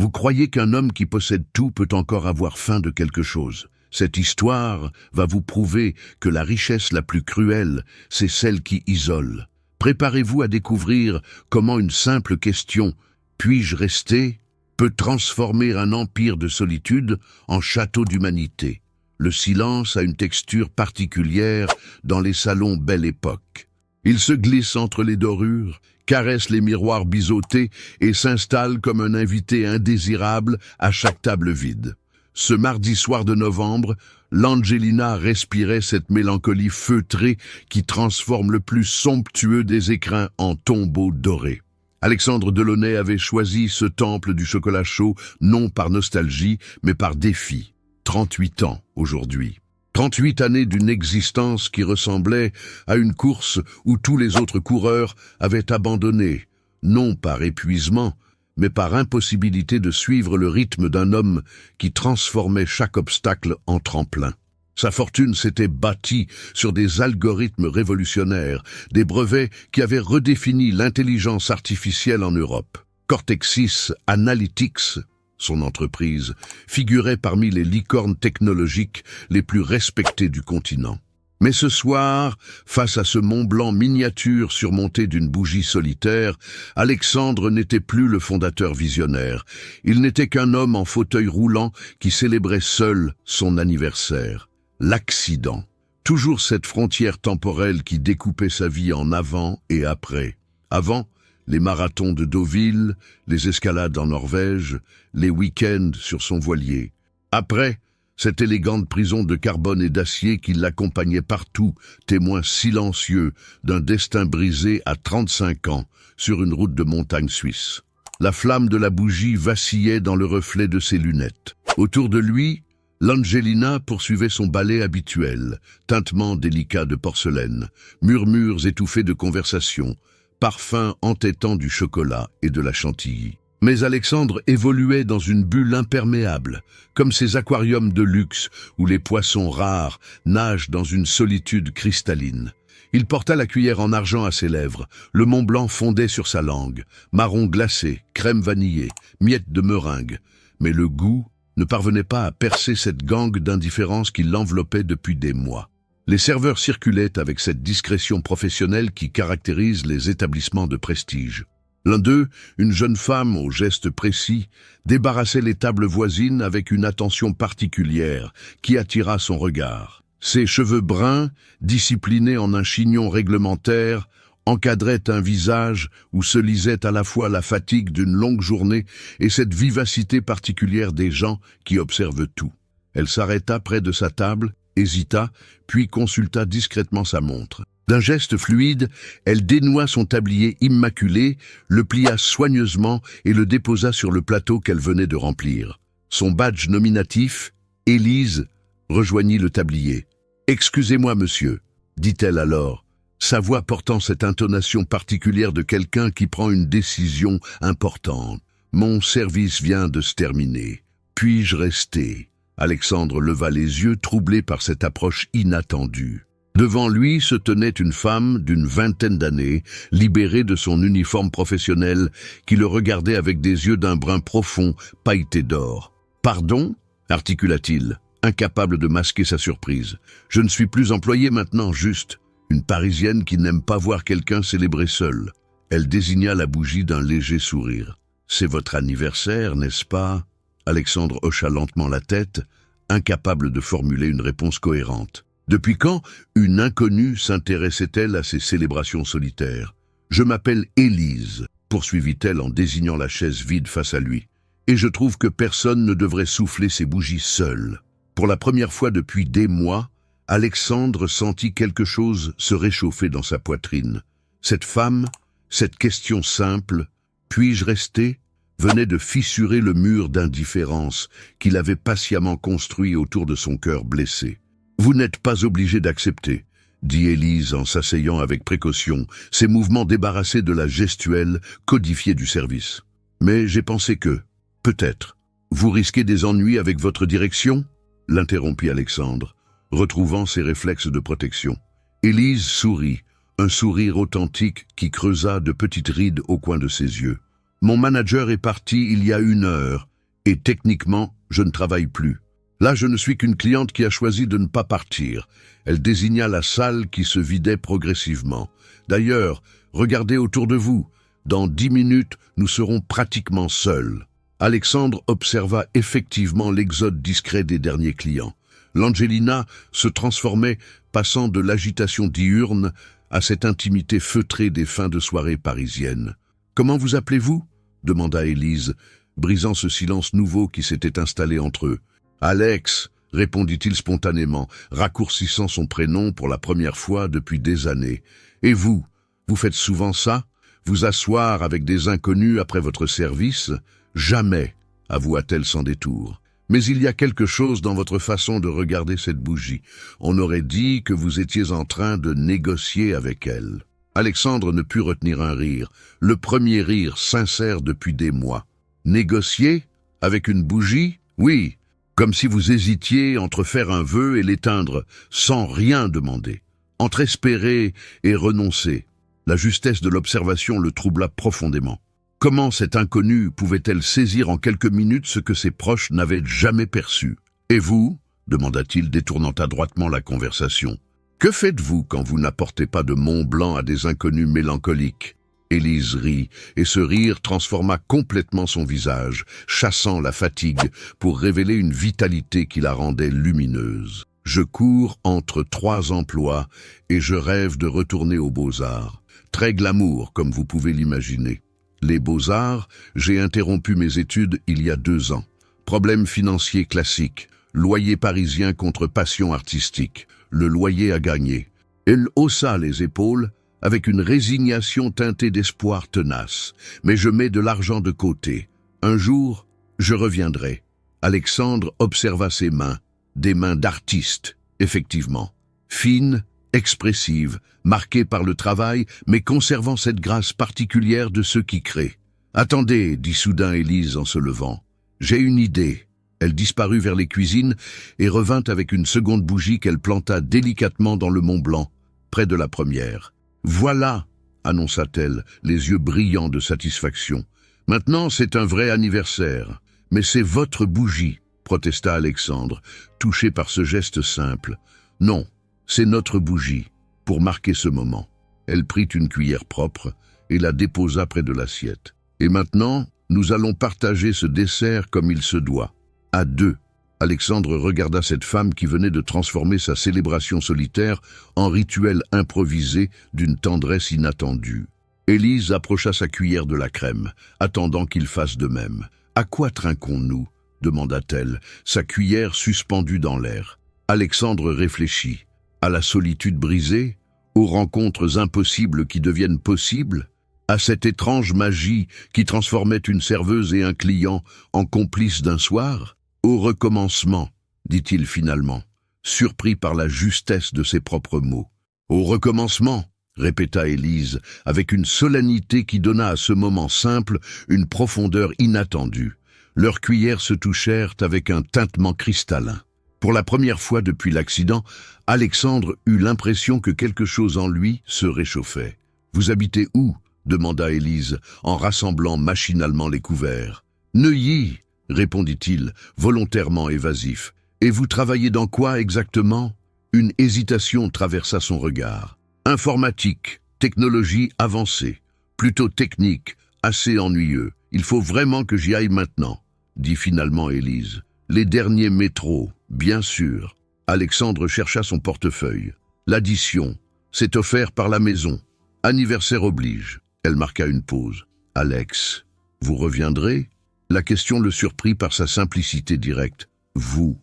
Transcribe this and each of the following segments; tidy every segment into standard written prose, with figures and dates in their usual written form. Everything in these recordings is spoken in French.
Vous croyez qu'un homme qui possède tout peut encore avoir faim de quelque chose. Cette histoire va vous prouver que la richesse la plus cruelle, c'est celle qui isole. Préparez-vous à découvrir comment une simple question « puis-je rester ?» peut transformer un empire de solitude en château d'humanité. Le silence a une texture particulière dans les salons Belle Époque. Il se glisse entre les dorures, caresse les miroirs biseautés et s'installe comme un invité indésirable à chaque table vide. Ce mardi soir de novembre, l'Angelina respirait cette mélancolie feutrée qui transforme le plus somptueux des écrins en tombeau doré. Alexandre Delaunay avait choisi ce temple du chocolat chaud non par nostalgie, mais par défi. 38 ans aujourd'hui. 38 années d'une existence qui ressemblait à une course où tous les autres coureurs avaient abandonné, non par épuisement, mais par impossibilité de suivre le rythme d'un homme qui transformait chaque obstacle en tremplin. Sa fortune s'était bâtie sur des algorithmes révolutionnaires, des brevets qui avaient redéfini l'intelligence artificielle en Europe. Cortexis Analytics, son entreprise, figurait parmi les licornes technologiques les plus respectées du continent. Mais ce soir, face à ce Mont Blanc miniature surmonté d'une bougie solitaire, Alexandre n'était plus le fondateur visionnaire. Il n'était qu'un homme en fauteuil roulant qui célébrait seul son anniversaire. L'accident. Toujours cette frontière temporelle qui découpait sa vie en avant et après. Avant, les marathons de Deauville, les escalades en Norvège, les week-ends sur son voilier. Après, cette élégante prison de carbone et d'acier qui l'accompagnait partout, témoin silencieux d'un destin brisé à 35 ans sur une route de montagne suisse. La flamme de la bougie vacillait dans le reflet de ses lunettes. Autour de lui, l'Angelina poursuivait son ballet habituel, tintement délicat de porcelaine, murmures étouffés de conversation, parfum entêtant du chocolat et de la chantilly. Mais Alexandre évoluait dans une bulle imperméable, comme ces aquariums de luxe où les poissons rares nagent dans une solitude cristalline. Il porta la cuillère en argent à ses lèvres, le Mont Blanc fondait sur sa langue, marron glacé, crème vanillée, miettes de meringue, mais le goût ne parvenait pas à percer cette gangue d'indifférence qui l'enveloppait depuis des mois. Les serveurs circulaient avec cette discrétion professionnelle qui caractérise les établissements de prestige. L'un d'eux, une jeune femme aux gestes précis, débarrassait les tables voisines avec une attention particulière qui attira son regard. Ses cheveux bruns, disciplinés en un chignon réglementaire, encadraient un visage où se lisait à la fois la fatigue d'une longue journée et cette vivacité particulière des gens qui observent tout. Elle s'arrêta près de sa table, hésita, puis consulta discrètement sa montre. D'un geste fluide, elle dénoua son tablier immaculé, le plia soigneusement et le déposa sur le plateau qu'elle venait de remplir. Son badge nominatif, Élise, rejoignit le tablier. « Excusez-moi, monsieur, » dit-elle alors, sa voix portant cette intonation particulière de quelqu'un qui prend une décision importante. « Mon service vient de se terminer. Puis-je rester ?» Alexandre leva les yeux, troublé par cette approche inattendue. Devant lui se tenait une femme d'une vingtaine d'années, libérée de son uniforme professionnel, qui le regardait avec des yeux d'un brun profond, pailletés d'or. « Pardon ?» articula-t-il, incapable de masquer sa surprise. « Je ne suis plus employé maintenant, juste. Une Parisienne qui n'aime pas voir quelqu'un célébrer seul. » Elle désigna la bougie d'un léger sourire. « C'est votre anniversaire, n'est-ce pas ?» Alexandre hocha lentement la tête, incapable de formuler une réponse cohérente. Depuis quand une inconnue s'intéressait-elle à ces célébrations solitaires? « Je m'appelle Élise, » poursuivit-elle en désignant la chaise vide face à lui. « Et je trouve que personne ne devrait souffler ses bougies seul. » Pour la première fois depuis des mois, Alexandre sentit quelque chose se réchauffer dans sa poitrine. Cette femme, cette question simple, « puis-je rester ?» venait de fissurer le mur d'indifférence qu'il avait patiemment construit autour de son cœur blessé. « Vous n'êtes pas obligé d'accepter, » dit Élise en s'asseyant avec précaution, ses mouvements débarrassés de la gestuelle codifiée du service. « Mais j'ai pensé que, peut-être, vous risquez des ennuis avec votre direction ?» l'interrompit Alexandre, retrouvant ses réflexes de protection. Élise sourit, un sourire authentique qui creusa de petites rides au coin de ses yeux. « Mon manager est parti il y a 1 heure, » Et techniquement, je ne travaille plus. Là, je ne suis qu'une cliente qui a choisi de ne pas partir. Elle désigna la salle qui se vidait progressivement. D'ailleurs, regardez autour de vous. Dans 10 minutes, nous serons pratiquement seuls. Alexandre observa effectivement l'exode discret des derniers clients. L'Angelina se transformait, passant de l'agitation diurne à cette intimité feutrée des fins de soirée parisiennes. « Comment vous appelez-vous » demanda Élise, brisant ce silence nouveau qui s'était installé entre eux. « Alex » répondit-il spontanément, raccourcissant son prénom pour la première fois depuis des années. « Et vous, vous faites souvent ça? Vous asseoir avec des inconnus après votre service? Jamais, avoua-t-elle sans détour. Mais il y a quelque chose dans votre façon de regarder cette bougie. On aurait dit que vous étiez en train de négocier avec elle. » Alexandre ne put retenir un rire, le premier rire sincère depuis des mois. « Négocier? Avec une bougie? Oui, comme si vous hésitiez entre faire un vœu et l'éteindre, sans rien demander. Entre espérer et renoncer. » La justesse de l'observation le troubla profondément. Comment cette inconnue pouvait-elle saisir en quelques minutes ce que ses proches n'avaient jamais perçu? « Et vous » demanda-t-il, détournant adroitement la conversation. « Que faites-vous quand vous n'apportez pas de Mont Blanc à des inconnus mélancoliques ?» Élise rit, et ce rire transforma complètement son visage, chassant la fatigue pour révéler une vitalité qui la rendait lumineuse. « Je cours entre 3 emplois et je rêve de retourner aux Beaux-Arts. Très glamour, comme vous pouvez l'imaginer. Les Beaux-Arts, j'ai interrompu mes études il y a 2 ans. Problème financier classique, loyer parisien contre passion artistique. Le loyer a gagné. » Elle haussa les épaules avec une résignation teintée d'espoir tenace. « Mais je mets de l'argent de côté. Un jour, je reviendrai. » Alexandre observa ses mains, des mains d'artiste, effectivement. Fines, expressives, marquées par le travail, mais conservant cette grâce particulière de ceux qui créent. « Attendez, » dit soudain Élise en se levant. « J'ai une idée. » Elle disparut vers les cuisines et revint avec une seconde bougie qu'elle planta délicatement dans le Mont Blanc, près de la première. « Voilà !» annonça-t-elle, les yeux brillants de satisfaction. « Maintenant, c'est un vrai anniversaire. Mais c'est votre bougie, » protesta Alexandre, touché par ce geste simple. « Non, c'est notre bougie, pour marquer ce moment. » Elle prit une cuillère propre et la déposa près de l'assiette. « Et maintenant, nous allons partager ce dessert comme il se doit. À 2. » Alexandre regarda cette femme qui venait de transformer sa célébration solitaire en rituel improvisé d'une tendresse inattendue. Élise approcha sa cuillère de la crème, attendant qu'il fasse de même. « À quoi trinquons-nous » demanda-t-elle, sa cuillère suspendue dans l'air. Alexandre réfléchit. À la solitude brisée? Aux rencontres impossibles qui deviennent possibles? À cette étrange magie qui transformait une serveuse et un client en complices d'un soir? Au recommencement, dit-il finalement, surpris par la justesse de ses propres mots. Au recommencement, répéta Élise, avec une solennité qui donna à ce moment simple une profondeur inattendue. Leurs cuillères se touchèrent avec un tintement cristallin. Pour la première fois depuis l'accident, Alexandre eut l'impression que quelque chose en lui se réchauffait. « Vous habitez où » demanda Élise, en rassemblant machinalement les couverts. « Neuilly » répondit-il, volontairement évasif. « Et vous travaillez dans quoi exactement ?» Une hésitation traversa son regard. « Informatique, technologie avancée, plutôt technique, assez ennuyeux. Il faut vraiment que j'y aille maintenant, » dit finalement Élise. « Les derniers métros, bien sûr. » Alexandre chercha son portefeuille. « L'addition, c'est offert par la maison. Anniversaire oblige. » Elle marqua une pause. « Alex, vous reviendrez ?» La question le surprit par sa simplicité directe. « Vous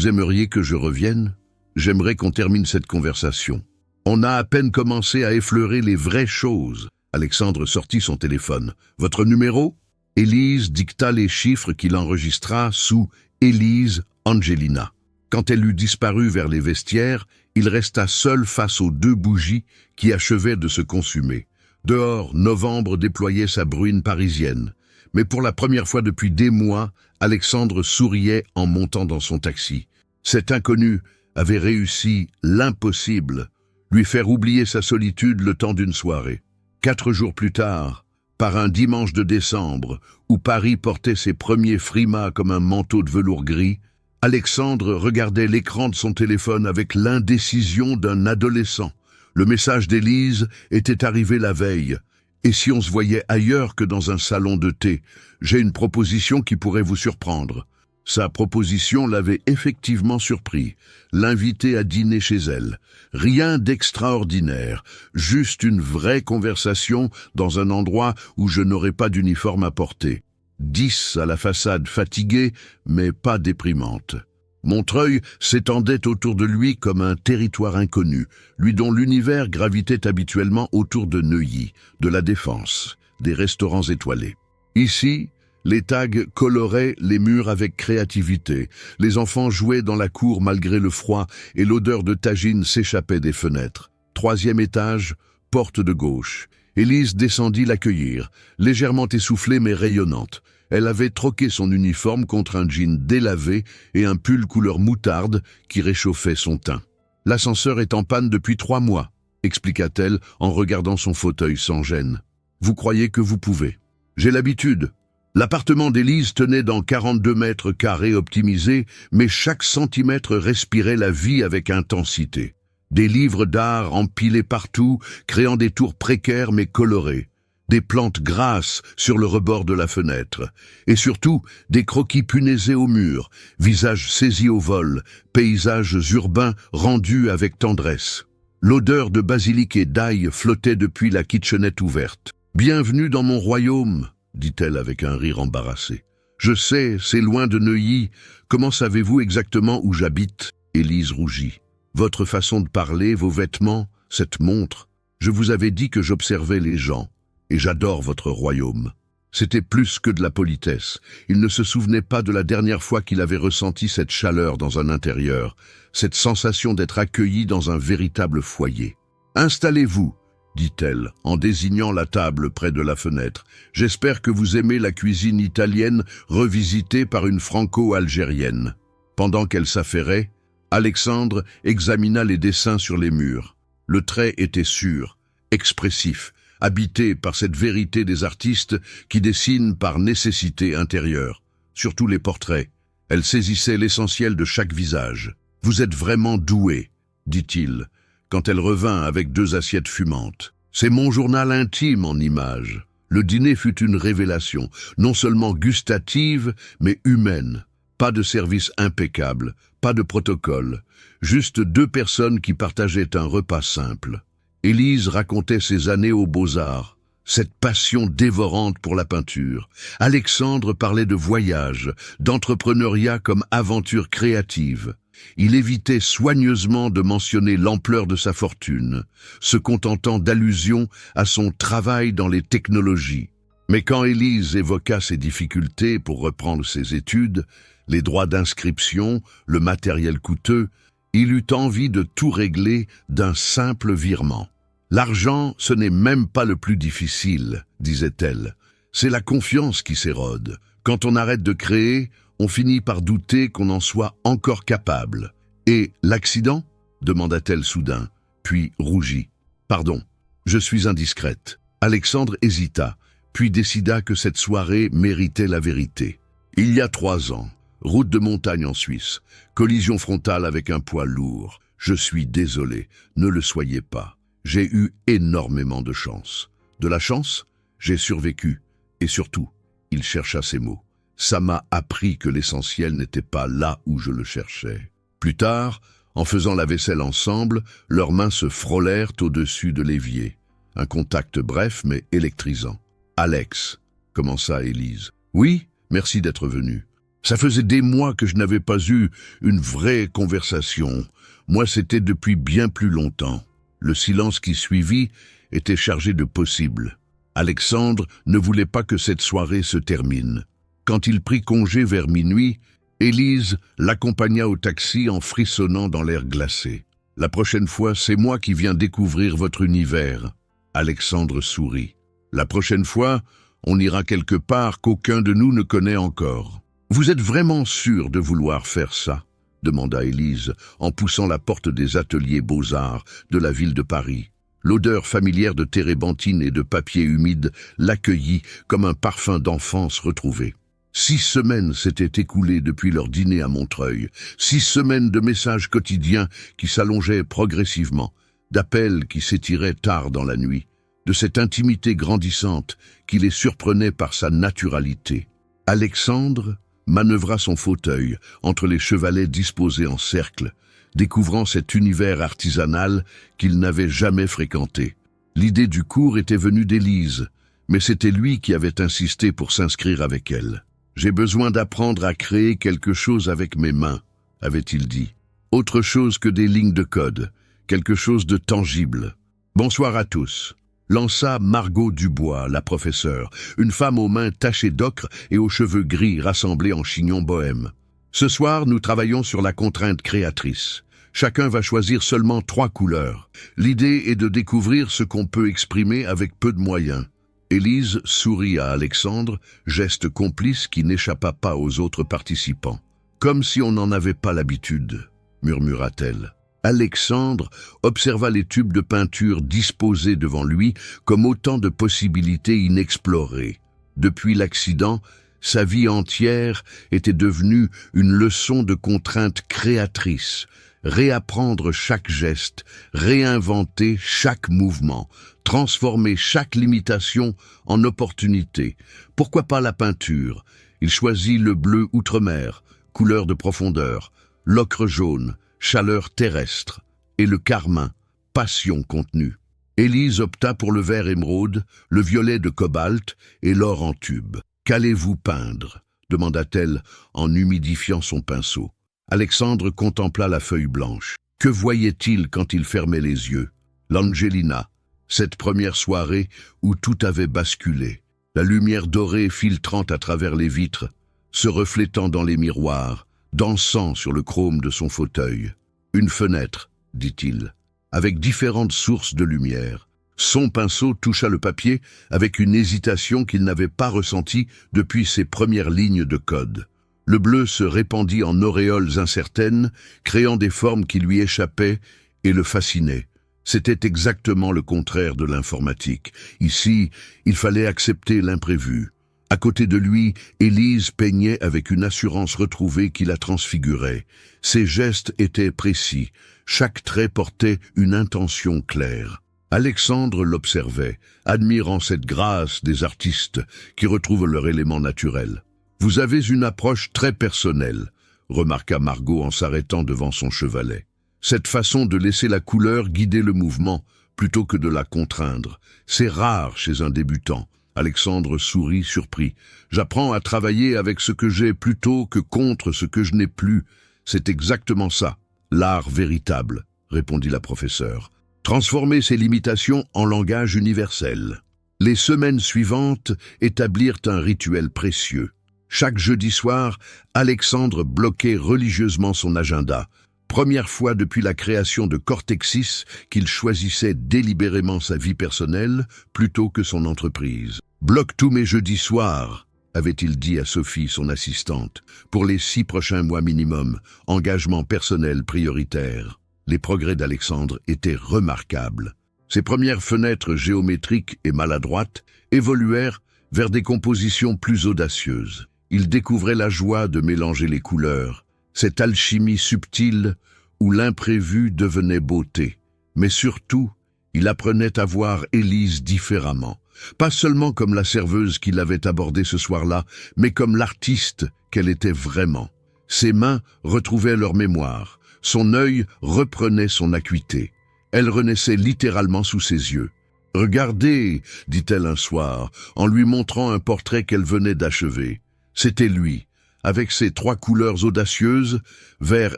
aimeriez que je revienne ? J'aimerais qu'on termine cette conversation. On a à peine commencé à effleurer les vraies choses. » Alexandre sortit son téléphone. « Votre numéro ?» Élise dicta les chiffres qu'il enregistra sous « Élise Angelina ». Quand elle eut disparu vers les vestiaires, il resta seul face aux 2 bougies qui achevaient de se consumer. Dehors, novembre déployait sa bruine parisienne. Mais pour la première fois depuis des mois, Alexandre souriait en montant dans son taxi. Cet inconnu avait réussi l'impossible, lui faire oublier sa solitude le temps d'une soirée. 4 jours plus tard, par un dimanche de décembre, où Paris portait ses premiers frimas comme un manteau de velours gris, Alexandre regardait l'écran de son téléphone avec l'indécision d'un adolescent. Le message d'Élise était arrivé la veille. « Et si on se voyait ailleurs que dans un salon de thé? J'ai une proposition qui pourrait vous surprendre. » Sa proposition l'avait effectivement surpris, l'inviter à dîner chez elle. Rien d'extraordinaire, juste une vraie conversation dans un endroit où je n'aurais pas d'uniforme à porter. 10 à la façade fatiguée, mais pas déprimante. Montreuil s'étendait autour de lui comme un territoire inconnu, lui dont l'univers gravitait habituellement autour de Neuilly, de la Défense, des restaurants étoilés. Ici, les tags coloraient les murs avec créativité, les enfants jouaient dans la cour malgré le froid et l'odeur de tagine s'échappait des fenêtres. 3e étage, porte de gauche. Élise descendit l'accueillir, légèrement essoufflée mais rayonnante. Elle avait troqué son uniforme contre un jean délavé et un pull couleur moutarde qui réchauffait son teint. « L'ascenseur est en panne depuis 3 mois, expliqua-t-elle en regardant son fauteuil sans gêne. « Vous croyez que vous pouvez? J'ai l'habitude. » L'appartement d'Élise tenait dans 42 mètres carrés optimisés, mais chaque centimètre respirait la vie avec intensité. Des livres d'art empilés partout, créant des tours précaires mais colorées. Des plantes grasses sur le rebord de la fenêtre, et surtout des croquis punaisés au mur, visages saisis au vol, paysages urbains rendus avec tendresse. L'odeur de basilic et d'ail flottait depuis la kitchenette ouverte. « Bienvenue dans mon royaume », dit-elle avec un rire embarrassé. « Je sais, c'est loin de Neuilly. Comment savez-vous exactement où j'habite ?» Élise rougit. « Votre façon de parler, vos vêtements, cette montre. Je vous avais dit que j'observais les gens. Et j'adore votre royaume. » C'était plus que de la politesse. Il ne se souvenait pas de la dernière fois qu'il avait ressenti cette chaleur dans un intérieur, cette sensation d'être accueilli dans un véritable foyer. « Installez-vous, » dit-elle, en désignant la table près de la fenêtre. « J'espère que vous aimez la cuisine italienne revisitée par une franco-algérienne. » Pendant qu'elle s'affairait, Alexandre examina les dessins sur les murs. Le trait était sûr, expressif, habité par cette vérité des artistes qui dessinent par nécessité intérieure. Surtout les portraits. Elle saisissait l'essentiel de chaque visage. « Vous êtes vraiment doué, » dit-il, quand elle revint avec 2 assiettes fumantes. « C'est mon journal intime en images. » Le dîner fut une révélation, non seulement gustative, mais humaine. Pas de service impeccable, pas de protocole, juste 2 personnes qui partageaient un repas simple. Élise racontait ses années aux Beaux-Arts, cette passion dévorante pour la peinture. Alexandre parlait de voyage, d'entrepreneuriat comme aventure créative. Il évitait soigneusement de mentionner l'ampleur de sa fortune, se contentant d'allusions à son travail dans les technologies. Mais quand Élise évoqua ses difficultés pour reprendre ses études, les droits d'inscription, le matériel coûteux, il eut envie de tout régler d'un simple virement. « L'argent, ce n'est même pas le plus difficile, » disait-elle. « C'est la confiance qui s'érode. Quand on arrête de créer, on finit par douter qu'on en soit encore capable. »« Et l'accident » demanda-t-elle soudain, puis rougit. « Pardon, je suis indiscrète. » Alexandre hésita, puis décida que cette soirée méritait la vérité. « Il y a 3 ans, route de montagne en Suisse, collision frontale avec un poids lourd. Je suis désolé, ne le soyez pas. J'ai eu énormément de chance. De la chance, j'ai survécu. Et surtout, il chercha ses mots. Ça m'a appris que l'essentiel n'était pas là où je le cherchais. » Plus tard, en faisant la vaisselle ensemble, leurs mains se frôlèrent au-dessus de l'évier. Un contact bref mais électrisant. « Alex » commença Élise. « Oui, merci d'être venu. Ça faisait des mois que je n'avais pas eu une vraie conversation. Moi, c'était depuis bien plus longtemps. » Le silence qui suivit était chargé de possibles. Alexandre ne voulait pas que cette soirée se termine. Quand il prit congé vers minuit, Élise l'accompagna au taxi en frissonnant dans l'air glacé. « La prochaine fois, c'est moi qui viens découvrir votre univers. » Alexandre sourit. « La prochaine fois, on ira quelque part qu'aucun de nous ne connaît encore. »« Vous êtes vraiment sûr de vouloir faire ça ?» demanda Élise en poussant la porte des ateliers Beaux-Arts de la ville de Paris. « L'odeur familière de térébenthine et de papier humide l'accueillit comme un parfum d'enfance retrouvé. 6 semaines s'étaient écoulées depuis leur dîner à Montreuil, 6 semaines de messages quotidiens qui s'allongeaient progressivement, d'appels qui s'étiraient tard dans la nuit, de cette intimité grandissante qui les surprenait par sa naturalité. Alexandre manœuvra son fauteuil entre les chevalets disposés en cercle, découvrant cet univers artisanal qu'il n'avait jamais fréquenté. L'idée du cours était venue d'Élise, mais c'était lui qui avait insisté pour s'inscrire avec elle. « J'ai besoin d'apprendre à créer quelque chose avec mes mains », avait-il dit. Autre chose que des lignes de code, quelque chose de tangible. « Bonsoir à tous », lança Margot Dubois, la professeure, une femme aux mains tachées d'ocre et aux cheveux gris rassemblés en chignon bohème. « Ce soir, nous travaillons sur la contrainte créatrice. Chacun va choisir seulement 3 couleurs. L'idée est de découvrir ce qu'on peut exprimer avec peu de moyens. » Élise sourit à Alexandre, geste complice qui n'échappa pas aux autres participants. « Comme si on n'en avait pas l'habitude », murmura-t-elle. Alexandre observa les tubes de peinture disposés devant lui comme autant de possibilités inexplorées. Depuis l'accident, sa vie entière était devenue une leçon de contrainte créatrice. Réapprendre chaque geste, réinventer chaque mouvement, transformer chaque limitation en opportunité. Pourquoi pas la peinture? Il choisit le bleu outre-mer, couleur de profondeur, l'ocre jaune, chaleur terrestre, et le carmin, passion contenue. Élise opta pour le vert émeraude, le violet de cobalt et l'or en tube. « Qu'allez-vous peindre ?» demanda-t-elle en humidifiant son pinceau. Alexandre contempla la feuille blanche. Que voyait-il quand il fermait les yeux? L'Angelina, cette première soirée où tout avait basculé. La lumière dorée filtrant à travers les vitres, se reflétant dans les miroirs, dansant sur le chrome de son fauteuil. Une fenêtre, dit-il, avec différentes sources de lumière. Son pinceau toucha le papier avec une hésitation qu'il n'avait pas ressentie depuis ses premières lignes de code. Le bleu se répandit en auréoles incertaines, créant des formes qui lui échappaient et le fascinaient. C'était exactement le contraire de l'informatique. Ici, il fallait accepter l'imprévu. À côté de lui, Élise peignait avec une assurance retrouvée qui la transfigurait. Ses gestes étaient précis. Chaque trait portait une intention claire. Alexandre l'observait, admirant cette grâce des artistes qui retrouvent leur élément naturel. « Vous avez une approche très personnelle », remarqua Margot en s'arrêtant devant son chevalet. Cette façon de laisser la couleur guider le mouvement, plutôt que de la contraindre, c'est rare chez un débutant. Alexandre sourit surpris. « J'apprends à travailler avec ce que j'ai plutôt que contre ce que je n'ai plus. C'est exactement ça, l'art véritable, » répondit la professeure. « Transformer ses limitations en langage universel. » Les semaines suivantes établirent un rituel précieux. Chaque jeudi soir, Alexandre bloquait religieusement son agenda. Première fois depuis la création de Cortexis qu'il choisissait délibérément sa vie personnelle plutôt que son entreprise. « Bloque tous mes jeudis soirs », avait-il dit à Sophie, son assistante, pour les 6 prochains mois minimum, engagement personnel prioritaire. Les progrès d'Alexandre étaient remarquables. Ses premières fenêtres géométriques et maladroites évoluèrent vers des compositions plus audacieuses. Il découvrait la joie de mélanger les couleurs, cette alchimie subtile où l'imprévu devenait beauté. Mais surtout, il apprenait à voir Élise différemment. Pas seulement comme la serveuse qui l'avait abordée ce soir-là, mais comme l'artiste qu'elle était vraiment. Ses mains retrouvaient leur mémoire, son œil reprenait son acuité. Elle renaissait littéralement sous ses yeux. « Regardez » dit-elle un soir, en lui montrant un portrait qu'elle venait d'achever. C'était lui, avec ses 3 couleurs audacieuses, vert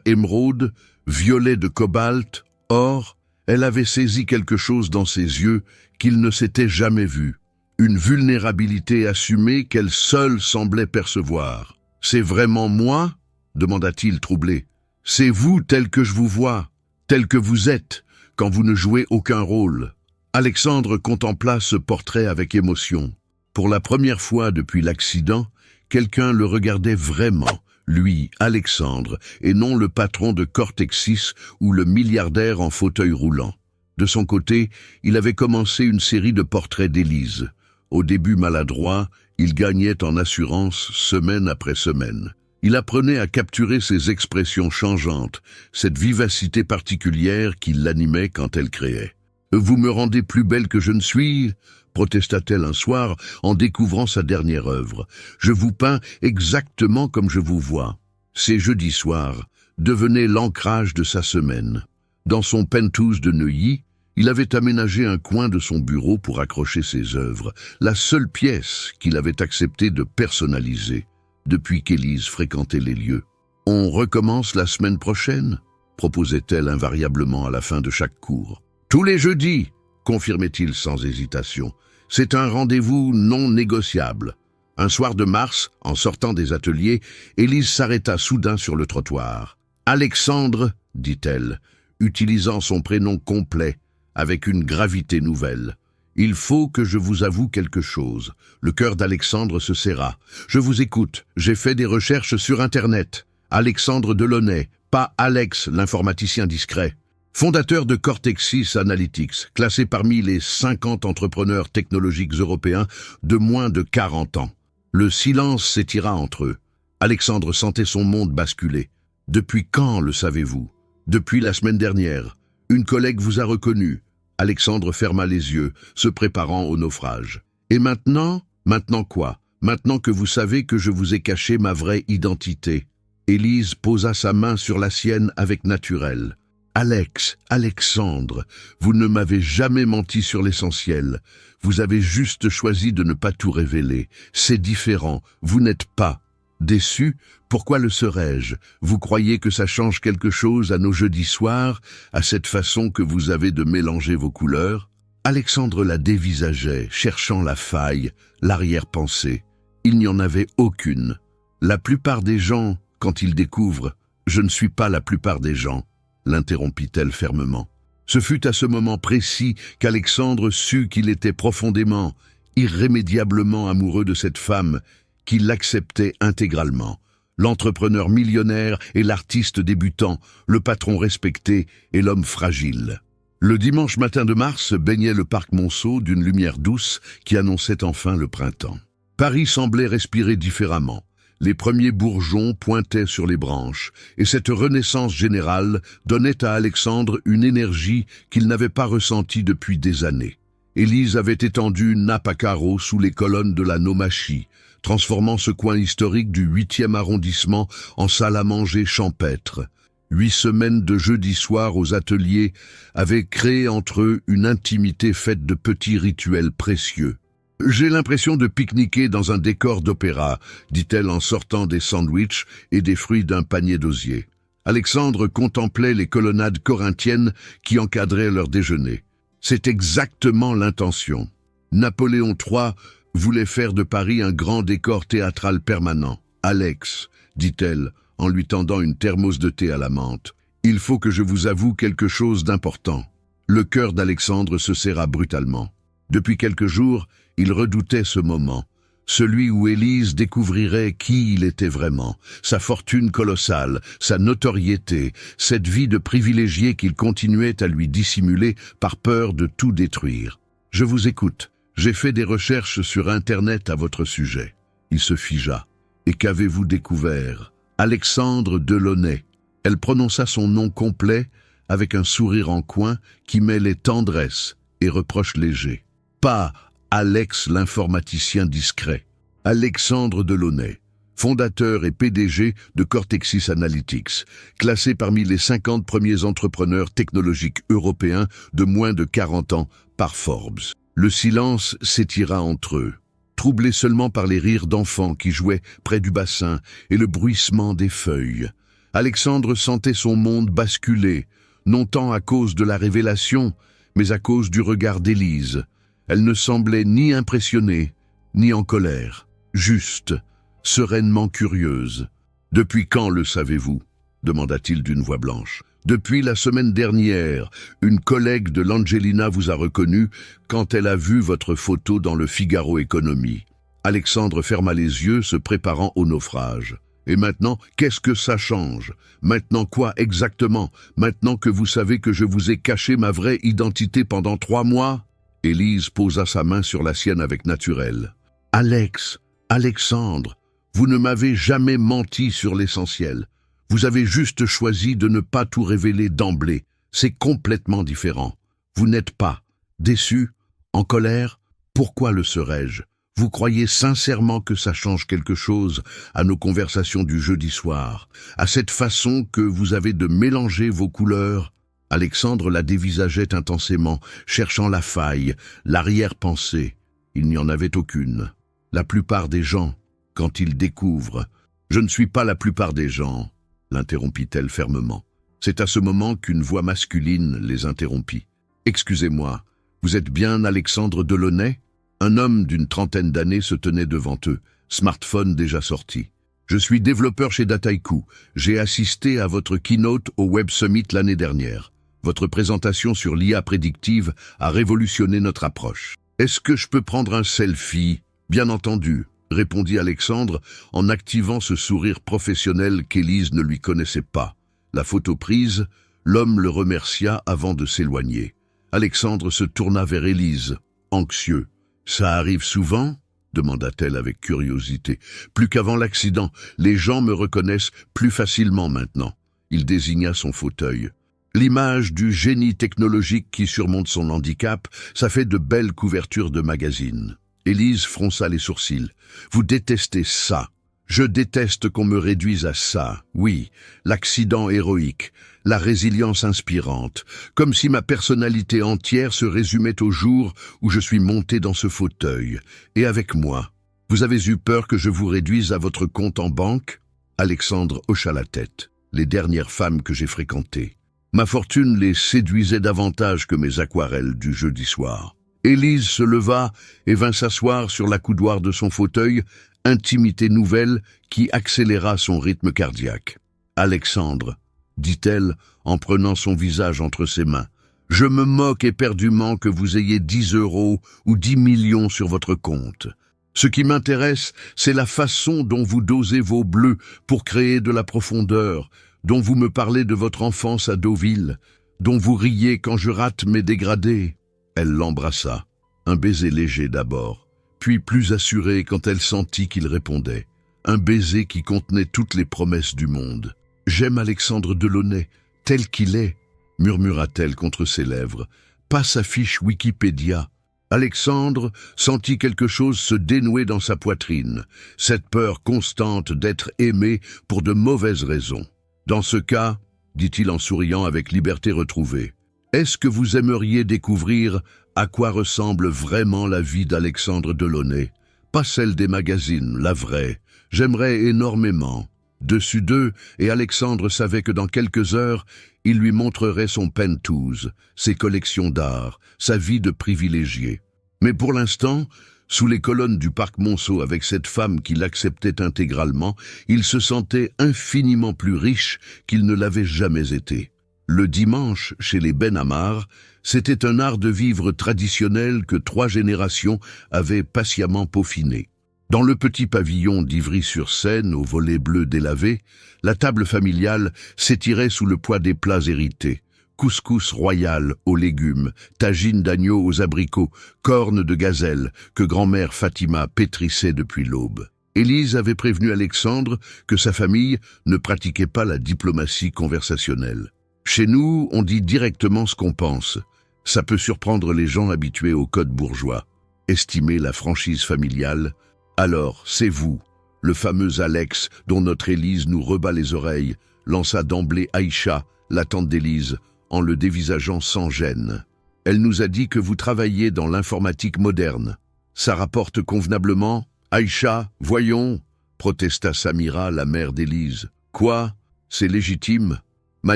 émeraude, violet de cobalt, or, elle avait saisi quelque chose dans ses yeux qu'il ne s'était jamais vu. Une vulnérabilité assumée qu'elle seule semblait percevoir. « C'est vraiment moi ?» demanda-t-il troublé. « C'est vous tel que je vous vois, tel que vous êtes, quand vous ne jouez aucun rôle. » Alexandre contempla ce portrait avec émotion. Pour la première fois depuis l'accident, quelqu'un le regardait vraiment, lui, Alexandre, et non le patron de Cortexis ou le milliardaire en fauteuil roulant. De son côté, il avait commencé une série de portraits d'Élise. Au début maladroit, il gagnait en assurance semaine après semaine. Il apprenait à capturer ses expressions changeantes, cette vivacité particulière qui l'animait quand elle créait. « Vous me rendez plus belle que je ne suis ?» protesta-t-elle un soir en découvrant sa dernière œuvre. « Je vous peins exactement comme je vous vois. » Ces jeudis soirs devenaient l'ancrage de sa semaine. Dans son penthouse de Neuilly, il avait aménagé un coin de son bureau pour accrocher ses œuvres, la seule pièce qu'il avait accepté de personnaliser depuis qu'Élise fréquentait les lieux. « On recommence la semaine prochaine ?» proposait-elle invariablement à la fin de chaque cours. « Tous les jeudis !» confirmait-il sans hésitation. « C'est un rendez-vous non négociable. » Un soir de mars, en sortant des ateliers, Élise s'arrêta soudain sur le trottoir. « Alexandre !» dit-elle, utilisant son prénom complet, avec une gravité nouvelle. « Il faut que je vous avoue quelque chose. » Le cœur d'Alexandre se serra. « Je vous écoute. J'ai fait des recherches sur Internet. Alexandre Delaunay, pas Alex, l'informaticien discret. Fondateur de Cortexis Analytics, classé parmi les 50 entrepreneurs technologiques européens de moins de 40 ans. » Le silence s'étira entre eux. Alexandre sentait son monde basculer. « Depuis quand le savez-vous ?»« Depuis la semaine dernière. Une collègue vous a reconnu. » Alexandre ferma les yeux, se préparant au naufrage. « Et maintenant ? Maintenant quoi ? Maintenant que vous savez que je vous ai caché ma vraie identité. » Élise posa sa main sur la sienne avec naturel. « Alexandre, vous ne m'avez jamais menti sur l'essentiel. Vous avez juste choisi de ne pas tout révéler. C'est différent, vous n'êtes pas. Déçu? Pourquoi le serais-je? Vous croyez que ça change quelque chose à nos jeudis soirs, à cette façon que vous avez de mélanger vos couleurs ?» Alexandre la dévisageait, cherchant la faille, l'arrière-pensée. Il n'y en avait aucune. La plupart des gens, quand ils découvrent « Je ne suis pas la plupart des gens », l'interrompit-elle fermement. Ce fut à ce moment précis qu'Alexandre sut qu'il était profondément, irrémédiablement amoureux de cette femme, qui l'acceptait intégralement. L'entrepreneur millionnaire et l'artiste débutant, le patron respecté et l'homme fragile. Le dimanche matin de mars baignait le parc Monceau d'une lumière douce qui annonçait enfin le printemps. Paris semblait respirer différemment. Les premiers bourgeons pointaient sur les branches, et cette renaissance générale donnait à Alexandre une énergie qu'il n'avait pas ressentie depuis des années. Élise avait étendu une nappe à carreaux sous les colonnes de la Naumachie, transformant ce coin historique du 8e arrondissement en salle à manger champêtre. 8 semaines de jeudi soir aux ateliers avaient créé entre eux une intimité faite de petits rituels précieux. « J'ai l'impression de pique-niquer dans un décor d'opéra », dit-elle en sortant des sandwichs et des fruits d'un panier d'osier. Alexandre contemplait les colonnades corinthiennes qui encadraient leur déjeuner. C'est exactement l'intention. Napoléon III voulait faire de Paris un grand décor théâtral permanent. « Alex », dit-elle, en lui tendant une thermos de thé à la menthe, « il faut que je vous avoue quelque chose d'important. » Le cœur d'Alexandre se serra brutalement. Depuis quelques jours, il redoutait ce moment, celui où Élise découvrirait qui il était vraiment, sa fortune colossale, sa notoriété, cette vie de privilégié qu'il continuait à lui dissimuler par peur de tout détruire. « Je vous écoute. J'ai fait des recherches sur Internet à votre sujet. » Il se figea. « Et qu'avez-vous découvert ?»« Alexandre Delaunay. » Elle prononça son nom complet avec un sourire en coin qui mêlait tendresse et reproche léger. Pas Alex l'informaticien discret. Alexandre Delaunay, fondateur et PDG de Cortexis Analytics, classé parmi les 50 premiers entrepreneurs technologiques européens de moins de 40 ans par Forbes. Le silence s'étira entre eux, troublé seulement par les rires d'enfants qui jouaient près du bassin et le bruissement des feuilles. Alexandre sentait son monde basculer, non tant à cause de la révélation, mais à cause du regard d'Élise. Elle ne semblait ni impressionnée, ni en colère, juste, sereinement curieuse. « Depuis quand le savez-vous » demanda-t-il d'une voix blanche. « Depuis la semaine dernière, une collègue de l'Angelina vous a reconnu quand elle a vu votre photo dans le Figaro Économie. » Alexandre ferma les yeux, se préparant au naufrage. Et maintenant, qu'est-ce que ça change? Maintenant quoi exactement? Maintenant que vous savez que je vous ai caché ma vraie identité pendant 3 mois? Élise posa sa main sur la sienne avec naturel. Alex, Alexandre, vous ne m'avez jamais menti sur l'essentiel. Vous avez juste choisi de ne pas tout révéler d'emblée. C'est complètement différent. Vous n'êtes pas déçu, en colère? Pourquoi le serais-je? Vous croyez sincèrement que ça change quelque chose à nos conversations du jeudi soir, à cette façon que vous avez de mélanger vos couleurs? Alexandre la dévisageait intensément, cherchant la faille, l'arrière-pensée. Il n'y en avait aucune. La plupart des gens, quand ils découvrent... Je ne suis pas la plupart des gens, l'interrompit-elle fermement. C'est à ce moment qu'une voix masculine les interrompit. Excusez-moi, vous êtes bien Alexandre Delaunay? Un homme d'une trentaine d'années se tenait devant eux, smartphone déjà sorti. Je suis développeur chez Dataiku. J'ai assisté à votre keynote au Web Summit l'année dernière. Votre présentation sur l'IA prédictive a révolutionné notre approche. Est-ce que je peux prendre un selfie? Bien entendu, répondit Alexandre en activant ce sourire professionnel qu'Élise ne lui connaissait pas. La photo prise, l'homme le remercia avant de s'éloigner. Alexandre se tourna vers Élise, anxieux. « Ça arrive souvent ?» demanda-t-elle avec curiosité. « Plus qu'avant l'accident, les gens me reconnaissent plus facilement maintenant. » Il désigna son fauteuil. L'image du génie technologique qui surmonte son handicap, ça fait de belles couvertures de magazines. Élise fronça les sourcils. « Vous détestez ça. Je déteste qu'on me réduise à ça. Oui, l'accident héroïque, la résilience inspirante, comme si ma personnalité entière se résumait au jour où je suis monté dans ce fauteuil. Et avec moi, vous avez eu peur que je vous réduise à votre compte en banque ?» Alexandre hocha la tête. Les dernières femmes que j'ai fréquentées. Ma fortune les séduisait davantage que mes aquarelles du jeudi soir. Élise se leva et vint s'asseoir sur l'accoudoir de son fauteuil, intimité nouvelle qui accéléra son rythme cardiaque. « Alexandre, » dit-elle en prenant son visage entre ses mains, « je me moque éperdument que vous ayez 10 € ou 10 millions sur votre compte. Ce qui m'intéresse, c'est la façon dont vous dosez vos bleus pour créer de la profondeur, dont vous me parlez de votre enfance à Deauville, dont vous riez quand je rate mes dégradés. » Elle l'embrassa, un baiser léger d'abord, puis plus assuré quand elle sentit qu'il répondait, un baiser qui contenait toutes les promesses du monde. « J'aime Alexandre Delaunay, tel qu'il est, » murmura-t-elle contre ses lèvres, « pas sa fiche Wikipédia. » Alexandre sentit quelque chose se dénouer dans sa poitrine, cette peur constante d'être aimé pour de mauvaises raisons. « Dans ce cas, » dit-il en souriant avec liberté retrouvée, « est-ce que vous aimeriez découvrir à quoi ressemble vraiment la vie d'Alexandre Delaunay? Pas celle des magazines, la vraie. J'aimerais énormément. » Dessus d'eux, et Alexandre savait que dans quelques heures, il lui montrerait son penthouse, ses collections d'art, sa vie de privilégié. Mais pour l'instant, sous les colonnes du parc Monceau avec cette femme qui l'acceptait intégralement, il se sentait infiniment plus riche qu'il ne l'avait jamais été. Le dimanche, chez les Ben Ammar, c'était un art de vivre traditionnel que 3 générations avaient patiemment peaufiné. Dans le petit pavillon d'Ivry-sur-Seine, aux volets bleus délavés, la table familiale s'étirait sous le poids des plats hérités. Couscous royal aux légumes, tagine d'agneau aux abricots, cornes de gazelle que grand-mère Fatima pétrissait depuis l'aube. Élise avait prévenu Alexandre que sa famille ne pratiquait pas la diplomatie conversationnelle. « Chez nous, on dit directement ce qu'on pense. Ça peut surprendre les gens habitués au code bourgeois. Estimez la franchise familiale. Alors, c'est vous, le fameux Alex dont notre Élise nous rebat les oreilles, lança d'emblée Aïcha, la tante d'Élise, en le dévisageant sans gêne. Elle nous a dit que vous travailliez dans l'informatique moderne. Ça rapporte convenablement? Aïcha, voyons, protesta Samira, la mère d'Élise. Quoi? C'est légitime? Ma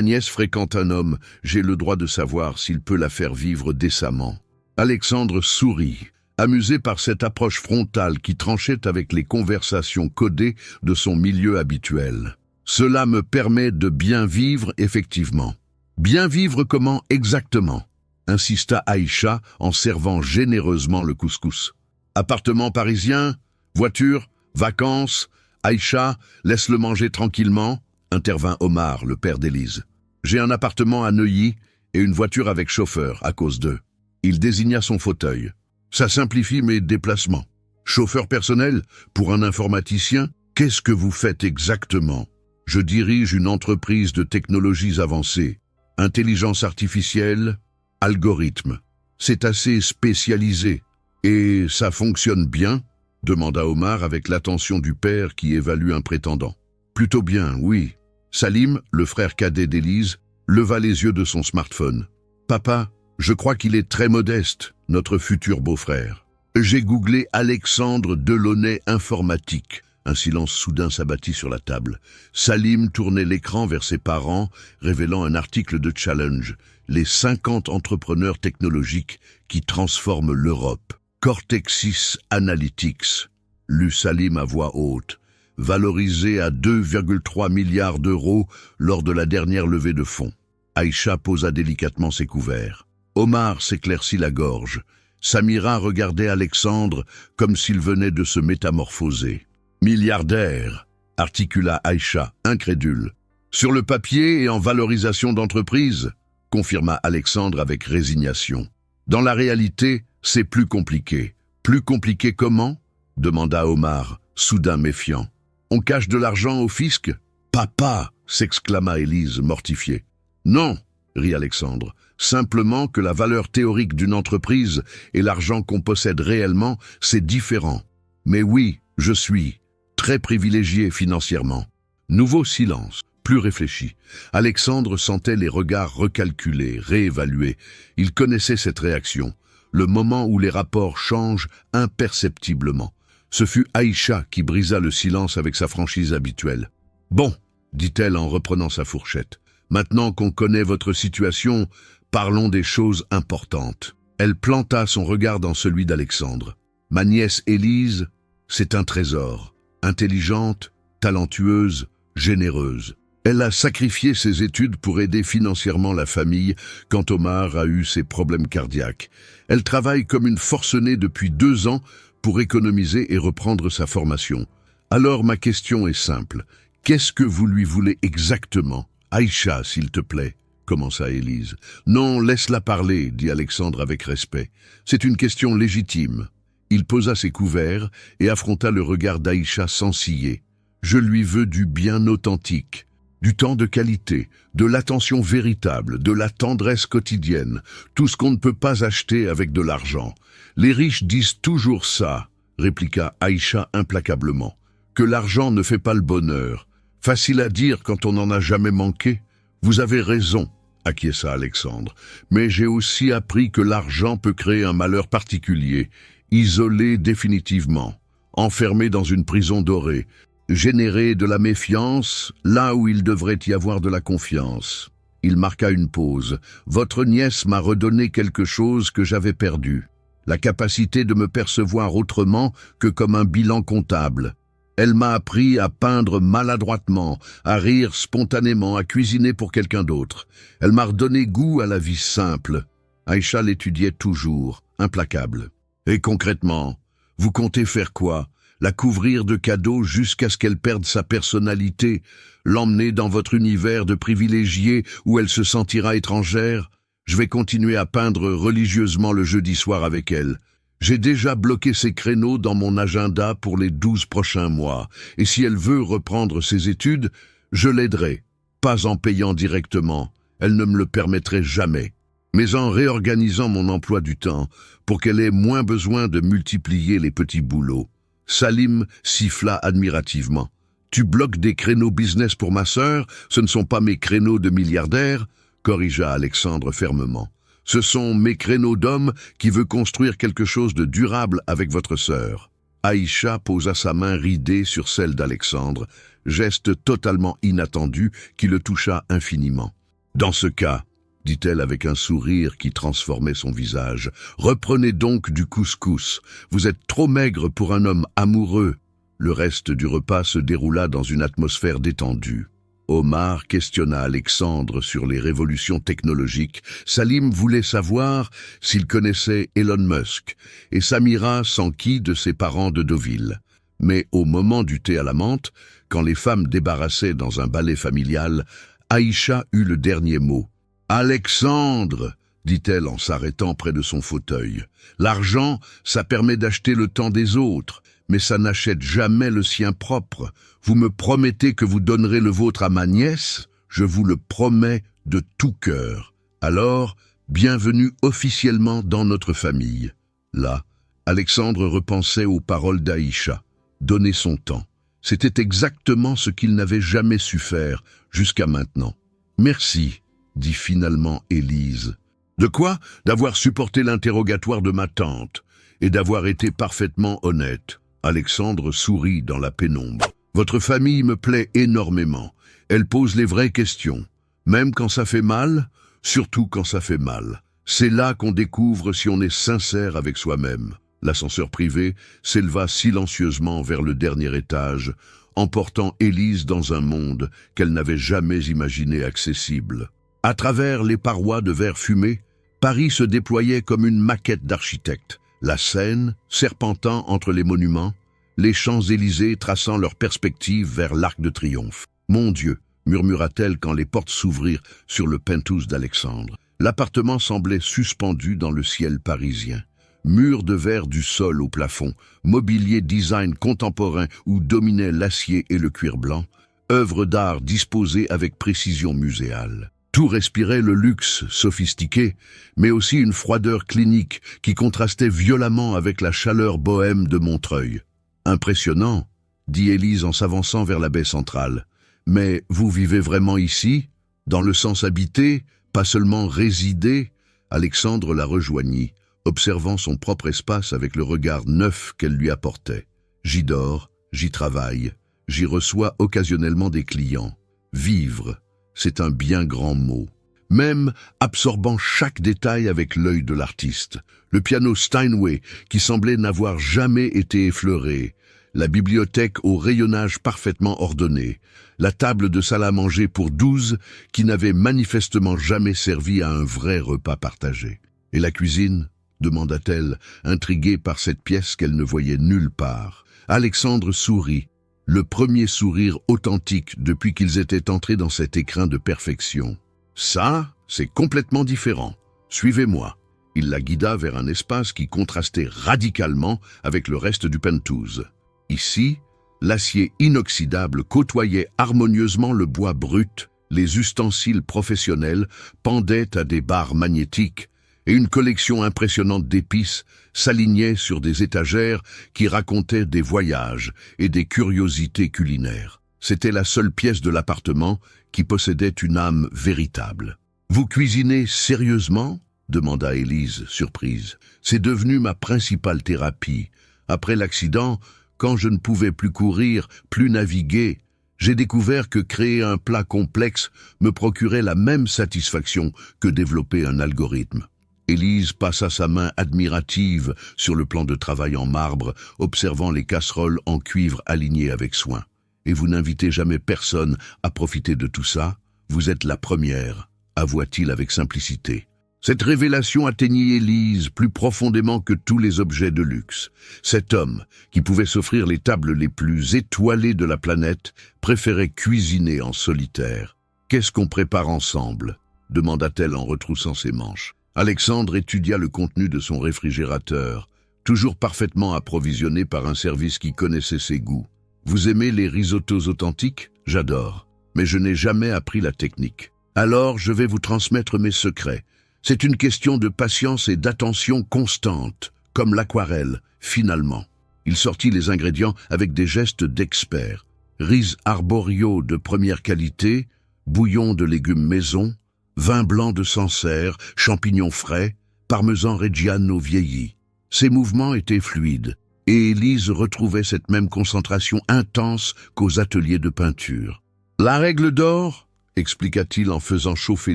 nièce fréquente un homme, j'ai le droit de savoir s'il peut la faire vivre décemment. Alexandre sourit, amusé par cette approche frontale qui tranchait avec les conversations codées de son milieu habituel. Cela me permet de bien vivre, effectivement. Bien vivre comment exactement? Insista Aïcha en servant généreusement le couscous. Appartement parisien? Voiture? Vacances? Aïcha, laisse-le manger tranquillement, intervint Omar, le père d'Élise. J'ai un appartement à Neuilly et une voiture avec chauffeur à cause d'eux. Il désigna son fauteuil. Ça simplifie mes déplacements. Chauffeur personnel, pour un informaticien, qu'est-ce que vous faites exactement? Je dirige une entreprise de technologies avancées. Intelligence artificielle, algorithme. C'est assez spécialisé. Et ça fonctionne bien? Demanda Omar avec l'attention du père qui évalue un prétendant. Plutôt bien, oui. Salim, le frère cadet d'Élise, leva les yeux de son smartphone. Papa, je crois qu'il est très modeste, notre futur beau-frère. J'ai googlé Alexandre Delaunay informatique. Un silence soudain s'abattit sur la table. Salim tournait l'écran vers ses parents, révélant un article de Challenge. Les 50 entrepreneurs technologiques qui transforment l'Europe. Cortexis Analytics, lut Salim à voix haute, valorisé à 2,3 milliards d'euros lors de la dernière levée de fonds. Aïcha posa délicatement ses couverts. Omar s'éclaircit la gorge. Samira regardait Alexandre comme s'il venait de se métamorphoser. Milliardaire, articula Aïcha, incrédule. Sur le papier et en valorisation d'entreprise, confirma Alexandre avec résignation. Dans la réalité, c'est plus compliqué. Plus compliqué comment? Demanda Omar, soudain méfiant. On cache de l'argent au fisc? Papa, s'exclama Élise, mortifiée. Non, rit Alexandre. Simplement que la valeur théorique d'une entreprise et l'argent qu'on possède réellement, c'est différent. Mais oui, je suis très privilégié financièrement. Nouveau silence, plus réfléchi. Alexandre sentait les regards recalculés, réévalués. Il connaissait cette réaction, le moment où les rapports changent imperceptiblement. Ce fut Aïcha qui brisa le silence avec sa franchise habituelle. « Bon, dit-elle en reprenant sa fourchette. Maintenant qu'on connaît votre situation, parlons des choses importantes. » Elle planta son regard dans celui d'Alexandre. « Ma nièce Élise, c'est un trésor. Intelligente, talentueuse, généreuse. Elle a sacrifié ses études pour aider financièrement la famille quand Omar a eu ses problèmes cardiaques. Elle travaille comme une forcenée depuis 2 ans pour économiser et reprendre sa formation. Alors ma question est simple. Qu'est-ce que vous lui voulez exactement? Aïcha, s'il te plaît, commença Élise. Non, laisse-la parler, dit Alexandre avec respect. C'est une question légitime. Il posa ses couverts et affronta le regard d'Aïcha sans ciller. Je lui veux du bien authentique, du temps de qualité, de l'attention véritable, de la tendresse quotidienne, tout ce qu'on ne peut pas acheter avec de l'argent. Les riches disent toujours ça, répliqua Aïcha implacablement, que l'argent ne fait pas le bonheur. Facile à dire quand on n'en a jamais manqué. Vous avez raison, acquiesça Alexandre, mais j'ai aussi appris que l'argent peut créer un malheur particulier, isolé définitivement, enfermé dans une prison dorée, générer de la méfiance là où il devrait y avoir de la confiance. Il marqua une pause. Votre nièce m'a redonné quelque chose que j'avais perdu. La capacité de me percevoir autrement que comme un bilan comptable. Elle m'a appris à peindre maladroitement, à rire spontanément, à cuisiner pour quelqu'un d'autre. Elle m'a redonné goût à la vie simple. Aïcha l'étudiait toujours, implacable. Et concrètement, vous comptez faire quoi? La couvrir de cadeaux jusqu'à ce qu'elle perde sa personnalité, l'emmener dans votre univers de privilégiés où elle se sentira étrangère? Je vais continuer à peindre religieusement le jeudi soir avec elle. J'ai déjà bloqué ses créneaux dans mon agenda pour les 12 prochains mois, et si elle veut reprendre ses études, je l'aiderai. Pas en payant directement, elle ne me le permettrait jamais, mais en réorganisant mon emploi du temps pour qu'elle ait moins besoin de multiplier les petits boulots. Salim siffla admirativement. « Tu bloques des créneaux business pour ma sœur, ce ne sont pas mes créneaux de milliardaire ?» corrigea Alexandre fermement. « Ce sont mes créneaux d'homme qui veut construire quelque chose de durable avec votre sœur. » Aïcha posa sa main ridée sur celle d'Alexandre, geste totalement inattendu qui le toucha infiniment. « Dans ce cas, dit-elle avec un sourire qui transformait son visage, « reprenez donc du couscous. Vous êtes trop maigre pour un homme amoureux. » Le reste du repas se déroula dans une atmosphère détendue. Omar questionna Alexandre sur les révolutions technologiques. Salim voulait savoir s'il connaissait Elon Musk, et Samira s'enquit de ses parents de Deauville. Mais au moment du thé à la menthe, quand les femmes débarrassaient dans un balai familial, Aïcha eut le dernier mot. « Alexandre !» dit-elle en s'arrêtant près de son fauteuil. « L'argent, ça permet d'acheter le temps des autres, mais ça n'achète jamais le sien propre. Vous me promettez que vous donnerez le vôtre à ma nièce ? Je vous le promets de tout cœur. Alors, bienvenue officiellement dans notre famille. » Là, Alexandre repensait aux paroles d'Aïcha. Donner son temps. C'était exactement ce qu'il n'avait jamais su faire jusqu'à maintenant. « Merci », dit finalement Élise. « De quoi ? D'avoir supporté l'interrogatoire de ma tante et d'avoir été parfaitement honnête. » Alexandre sourit dans la pénombre. « Votre famille me plaît énormément. Elle pose les vraies questions. Même quand ça fait mal, surtout quand ça fait mal. C'est là qu'on découvre si on est sincère avec soi-même. » L'ascenseur privé s'éleva silencieusement vers le dernier étage, emportant Élise dans un monde qu'elle n'avait jamais imaginé accessible. À travers les parois de verre fumé, Paris se déployait comme une maquette d'architecte. La Seine, serpentant entre les monuments, les Champs-Élysées traçant leur perspective vers l'Arc de Triomphe. « Mon Dieu !» murmura-t-elle quand les portes s'ouvrirent sur le penthouse d'Alexandre. L'appartement semblait suspendu dans le ciel parisien. Murs de verre du sol au plafond, mobilier design contemporain où dominaient l'acier et le cuir blanc, œuvres d'art disposées avec précision muséale. Tout respirait le luxe sophistiqué, mais aussi une froideur clinique qui contrastait violemment avec la chaleur bohème de Montreuil. « Impressionnant », dit Élise en s'avançant vers la baie centrale. « Mais vous vivez vraiment ici, dans le sens habité, pas seulement résider ?» Alexandre la rejoignit, observant son propre espace avec le regard neuf qu'elle lui apportait. « J'y dors, j'y travaille, j'y reçois occasionnellement des clients. Vivre, c'est un bien grand mot. » Même absorbant chaque détail avec l'œil de l'artiste. Le piano Steinway, qui semblait n'avoir jamais été effleuré, la bibliothèque au rayonnage parfaitement ordonné, la table de salle à manger pour 12 qui n'avait manifestement jamais servi à un vrai repas partagé. « Et la cuisine ?» demanda-t-elle, intriguée par cette pièce qu'elle ne voyait nulle part. Alexandre sourit, le premier sourire authentique depuis qu'ils étaient entrés dans cet écrin de perfection. « Ça, c'est complètement différent. Suivez-moi. » Il la guida vers un espace qui contrastait radicalement avec le reste du penthouse. Ici, l'acier inoxydable côtoyait harmonieusement le bois brut, les ustensiles professionnels pendaient à des barres magnétiques, et une collection impressionnante d'épices s'alignait sur des étagères qui racontaient des voyages et des curiosités culinaires. C'était la seule pièce de l'appartement qui possédait une âme véritable. « Vous cuisinez sérieusement ?» demanda Élise, surprise. « C'est devenu ma principale thérapie. Après l'accident, quand je ne pouvais plus courir, plus naviguer, j'ai découvert que créer un plat complexe me procurait la même satisfaction que développer un algorithme. » Élise passa sa main admirative sur le plan de travail en marbre, observant les casseroles en cuivre alignées avec soin. « Et vous n'invitez jamais personne à profiter de tout ça ? Vous êtes la première, » avoua-t-il avec simplicité. Cette révélation atteignit Élise plus profondément que tous les objets de luxe. Cet homme, qui pouvait s'offrir les tables les plus étoilées de la planète, préférait cuisiner en solitaire. « Qu'est-ce qu'on prépare ensemble ?» demanda-t-elle en retroussant ses manches. Alexandre étudia le contenu de son réfrigérateur, toujours parfaitement approvisionné par un service qui connaissait ses goûts. « Vous aimez les risottos authentiques ? J'adore, mais je n'ai jamais appris la technique. Alors je vais vous transmettre mes secrets. C'est une question de patience et d'attention constante, comme l'aquarelle, finalement. » Il sortit les ingrédients avec des gestes d'expert. Riz arborio de première qualité, bouillon de légumes maison, vin blanc de Sancerre, champignons frais, parmesan reggiano vieilli. Ses mouvements étaient fluides, et Élise retrouvait cette même concentration intense qu'aux ateliers de peinture. « La règle d'or ?» expliqua-t-il en faisant chauffer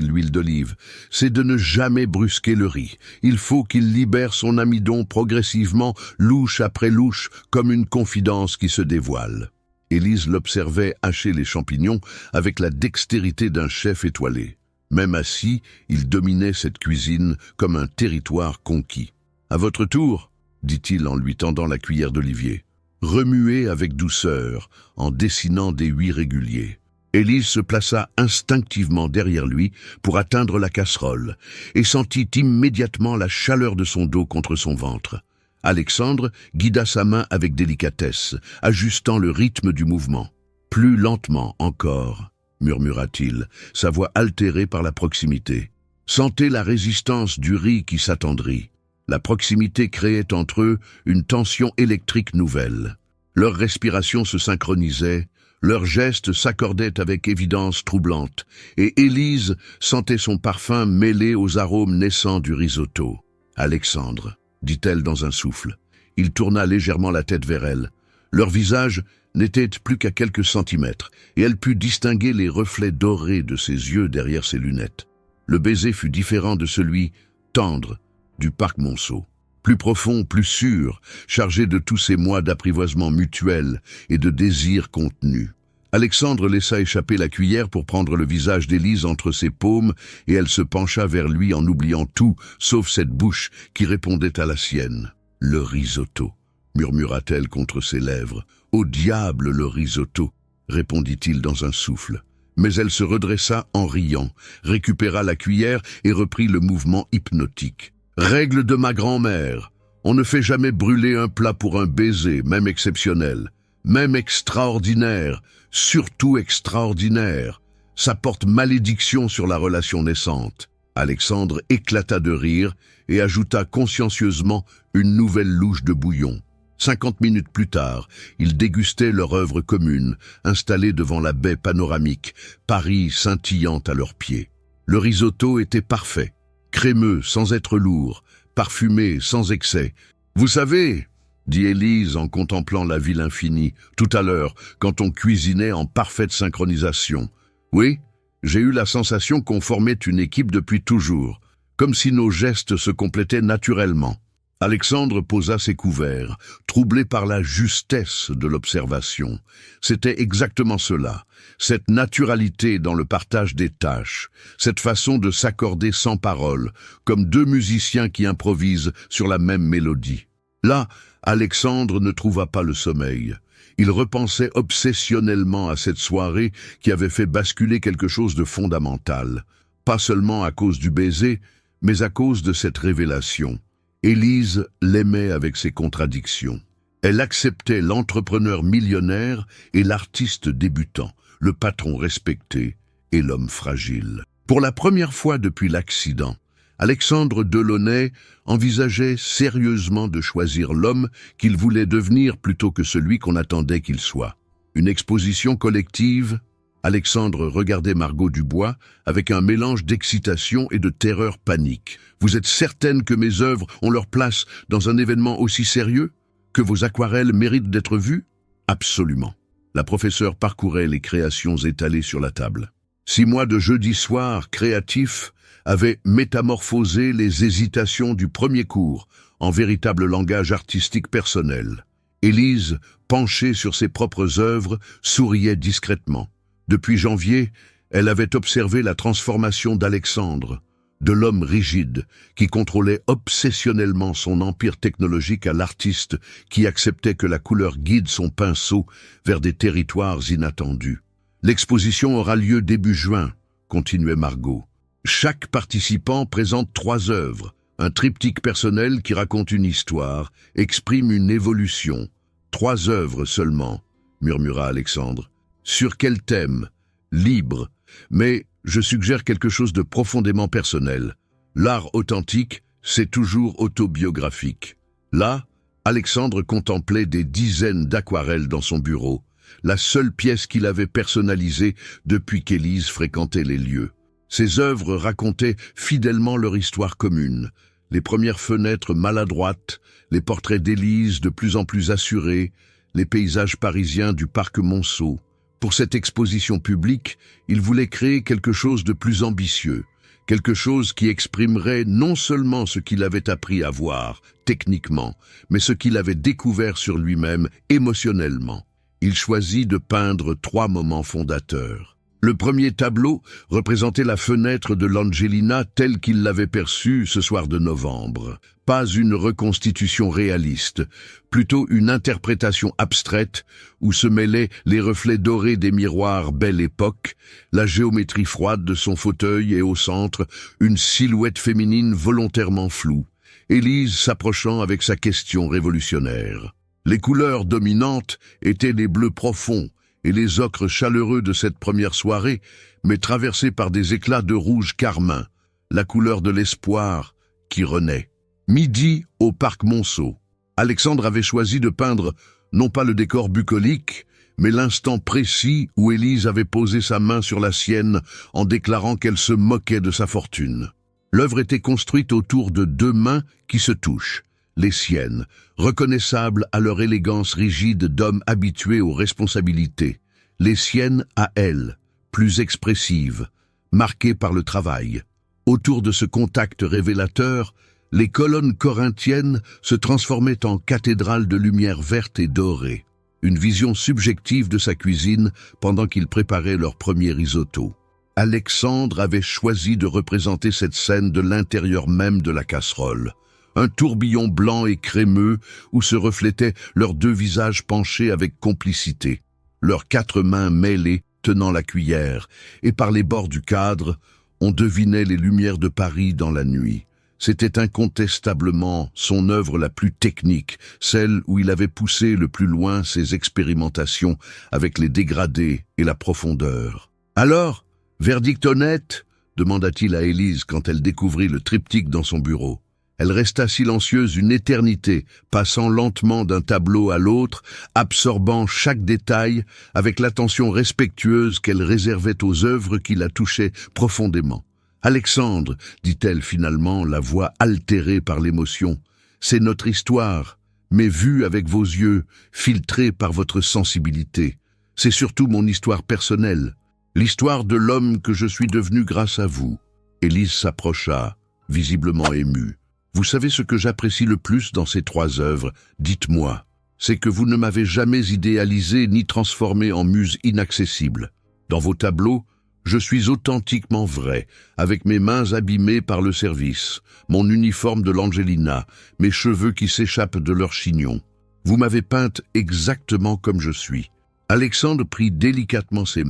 l'huile d'olive, « c'est de ne jamais brusquer le riz. Il faut qu'il libère son amidon progressivement, louche après louche, comme une confidence qui se dévoile. » Élise l'observait hacher les champignons avec la dextérité d'un chef étoilé. Même assis, il dominait cette cuisine comme un territoire conquis. « À votre tour » dit-il en lui tendant la cuillère d'olivier. « remuée avec douceur, en dessinant des 8 réguliers. Élise se plaça instinctivement derrière lui pour atteindre la casserole et sentit immédiatement la chaleur de son dos contre son ventre. Alexandre guida sa main avec délicatesse, ajustant le rythme du mouvement. « Plus lentement encore », murmura-t-il, sa voix altérée par la proximité. Sentez la résistance du riz qui s'attendrit. La proximité créait entre eux une tension électrique nouvelle. Leur respiration se synchronisait, leurs gestes s'accordaient avec évidence troublante, et Élise sentait son parfum mêlé aux arômes naissants du risotto. « Alexandre », dit-elle dans un souffle. Il tourna légèrement la tête vers elle. Leur visage n'était plus qu'à quelques centimètres, et elle put distinguer les reflets dorés de ses yeux derrière ses lunettes. Le baiser fut différent de celui, tendre, du parc Monceau. Plus profond, plus sûr, chargé de tous ces mois d'apprivoisement mutuel et de désir contenu. Alexandre laissa échapper la cuillère pour prendre le visage d'Élise entre ses paumes et elle se pencha vers lui en oubliant tout, sauf cette bouche qui répondait à la sienne. « Le risotto », murmura-t-elle contre ses lèvres. « Au diable le risotto », répondit-il dans un souffle. Mais elle se redressa en riant, récupéra la cuillère et reprit le mouvement hypnotique. Règle de ma grand-mère, on ne fait jamais brûler un plat pour un baiser, même exceptionnel, même extraordinaire, surtout extraordinaire. Ça porte malédiction sur la relation naissante. Alexandre éclata de rire et ajouta consciencieusement une nouvelle louche de bouillon. 50 minutes plus tard, ils dégustaient leur œuvre commune, installée devant la baie panoramique, Paris scintillant à leurs pieds. Le risotto était parfait. Crémeux sans être lourd, parfumé sans excès. « Vous savez, » dit Élise en contemplant la ville infinie, tout à l'heure, quand on cuisinait en parfaite synchronisation. « Oui, j'ai eu la sensation qu'on formait une équipe depuis toujours, comme si nos gestes se complétaient naturellement. » Alexandre posa ses couverts, troublé par la justesse de l'observation. C'était exactement cela, cette naturalité dans le partage des tâches, cette façon de s'accorder sans parole, comme deux musiciens qui improvisent sur la même mélodie. Là, Alexandre ne trouva pas le sommeil. Il repensait obsessionnellement à cette soirée qui avait fait basculer quelque chose de fondamental, pas seulement à cause du baiser, mais à cause de cette révélation. Élise l'aimait avec ses contradictions. Elle acceptait l'entrepreneur millionnaire et l'artiste débutant, le patron respecté et l'homme fragile. Pour la première fois depuis l'accident, Alexandre Delaunay envisageait sérieusement de choisir l'homme qu'il voulait devenir plutôt que celui qu'on attendait qu'il soit. Une exposition collective. Alexandre regardait Margot Dubois avec un mélange d'excitation et de terreur panique. « Vous êtes certaine que mes œuvres ont leur place dans un événement aussi sérieux? Que vos aquarelles méritent d'être vues? » « Absolument. » La professeure parcourait les créations étalées sur la table. 6 mois de jeudi soir créatifs avaient métamorphosé les hésitations du premier cours en véritable langage artistique personnel. Élise, penchée sur ses propres œuvres, souriait discrètement. Depuis janvier, elle avait observé la transformation d'Alexandre, de l'homme rigide qui contrôlait obsessionnellement son empire technologique à l'artiste qui acceptait que la couleur guide son pinceau vers des territoires inattendus. « L'exposition aura lieu début juin », continuait Margot. « Chaque participant présente 3 œuvres, un triptyque personnel qui raconte une histoire, exprime une évolution. 3 œuvres seulement, » murmura Alexandre. « Sur quel thème? Libre. Mais je suggère quelque chose de profondément personnel. L'art authentique, c'est toujours autobiographique. » Là, Alexandre contemplait des dizaines d'aquarelles dans son bureau, la seule pièce qu'il avait personnalisée depuis qu'Élise fréquentait les lieux. Ses œuvres racontaient fidèlement leur histoire commune. Les premières fenêtres maladroites, les portraits d'Élise de plus en plus assurés, les paysages parisiens du parc Monceau. Pour cette exposition publique, il voulait créer quelque chose de plus ambitieux, quelque chose qui exprimerait non seulement ce qu'il avait appris à voir, techniquement, mais ce qu'il avait découvert sur lui-même, émotionnellement. Il choisit de peindre 3 moments fondateurs. Le premier tableau représentait la fenêtre de l'Angelina telle qu'il l'avait perçue ce soir de novembre. Pas une reconstitution réaliste, plutôt une interprétation abstraite où se mêlaient les reflets dorés des miroirs Belle Époque, la géométrie froide de son fauteuil et au centre, une silhouette féminine volontairement floue. Élise s'approchant avec sa question révolutionnaire. Les couleurs dominantes étaient les bleus profonds et les ocres chaleureux de cette première soirée, mais traversés par des éclats de rouge carmin, la couleur de l'espoir qui renaît. Midi au parc Monceau. Alexandre avait choisi de peindre non pas le décor bucolique, mais l'instant précis où Élise avait posé sa main sur la sienne en déclarant qu'elle se moquait de sa fortune. L'œuvre était construite autour de deux mains qui se touchent, les siennes, reconnaissables à leur élégance rigide d'hommes habitués aux responsabilités, les siennes à elle, plus expressives, marquées par le travail. Autour de ce contact révélateur, les colonnes corinthiennes se transformaient en cathédrales de lumière verte et dorée, une vision subjective de sa cuisine pendant qu'ils préparaient leur premier risotto. Alexandre avait choisi de représenter cette scène de l'intérieur même de la casserole, un tourbillon blanc et crémeux où se reflétaient leurs deux visages penchés avec complicité, leurs quatre mains mêlées tenant la cuillère, et par les bords du cadre, on devinait les lumières de Paris dans la nuit. C'était incontestablement son œuvre la plus technique, celle où il avait poussé le plus loin ses expérimentations avec les dégradés et la profondeur. « Alors, verdict honnête ?» demanda-t-il à Élise quand elle découvrit le triptyque dans son bureau. Elle resta silencieuse une éternité, passant lentement d'un tableau à l'autre, absorbant chaque détail avec l'attention respectueuse qu'elle réservait aux œuvres qui la touchaient profondément. « Alexandre, dit-elle finalement, la voix altérée par l'émotion, c'est notre histoire, mais vue avec vos yeux, filtrée par votre sensibilité. C'est surtout mon histoire personnelle, l'histoire de l'homme que je suis devenu grâce à vous. » Élise s'approcha, visiblement émue. « Vous savez ce que j'apprécie le plus dans ces trois œuvres, dites-moi. C'est que vous ne m'avez jamais idéalisé ni transformé en muse inaccessible. Dans vos tableaux, je suis authentiquement vrai, avec mes mains abîmées par le service, mon uniforme de l'Angelina, mes cheveux qui s'échappent de leur chignon. Vous m'avez peinte exactement comme je suis. » Alexandre prit délicatement ses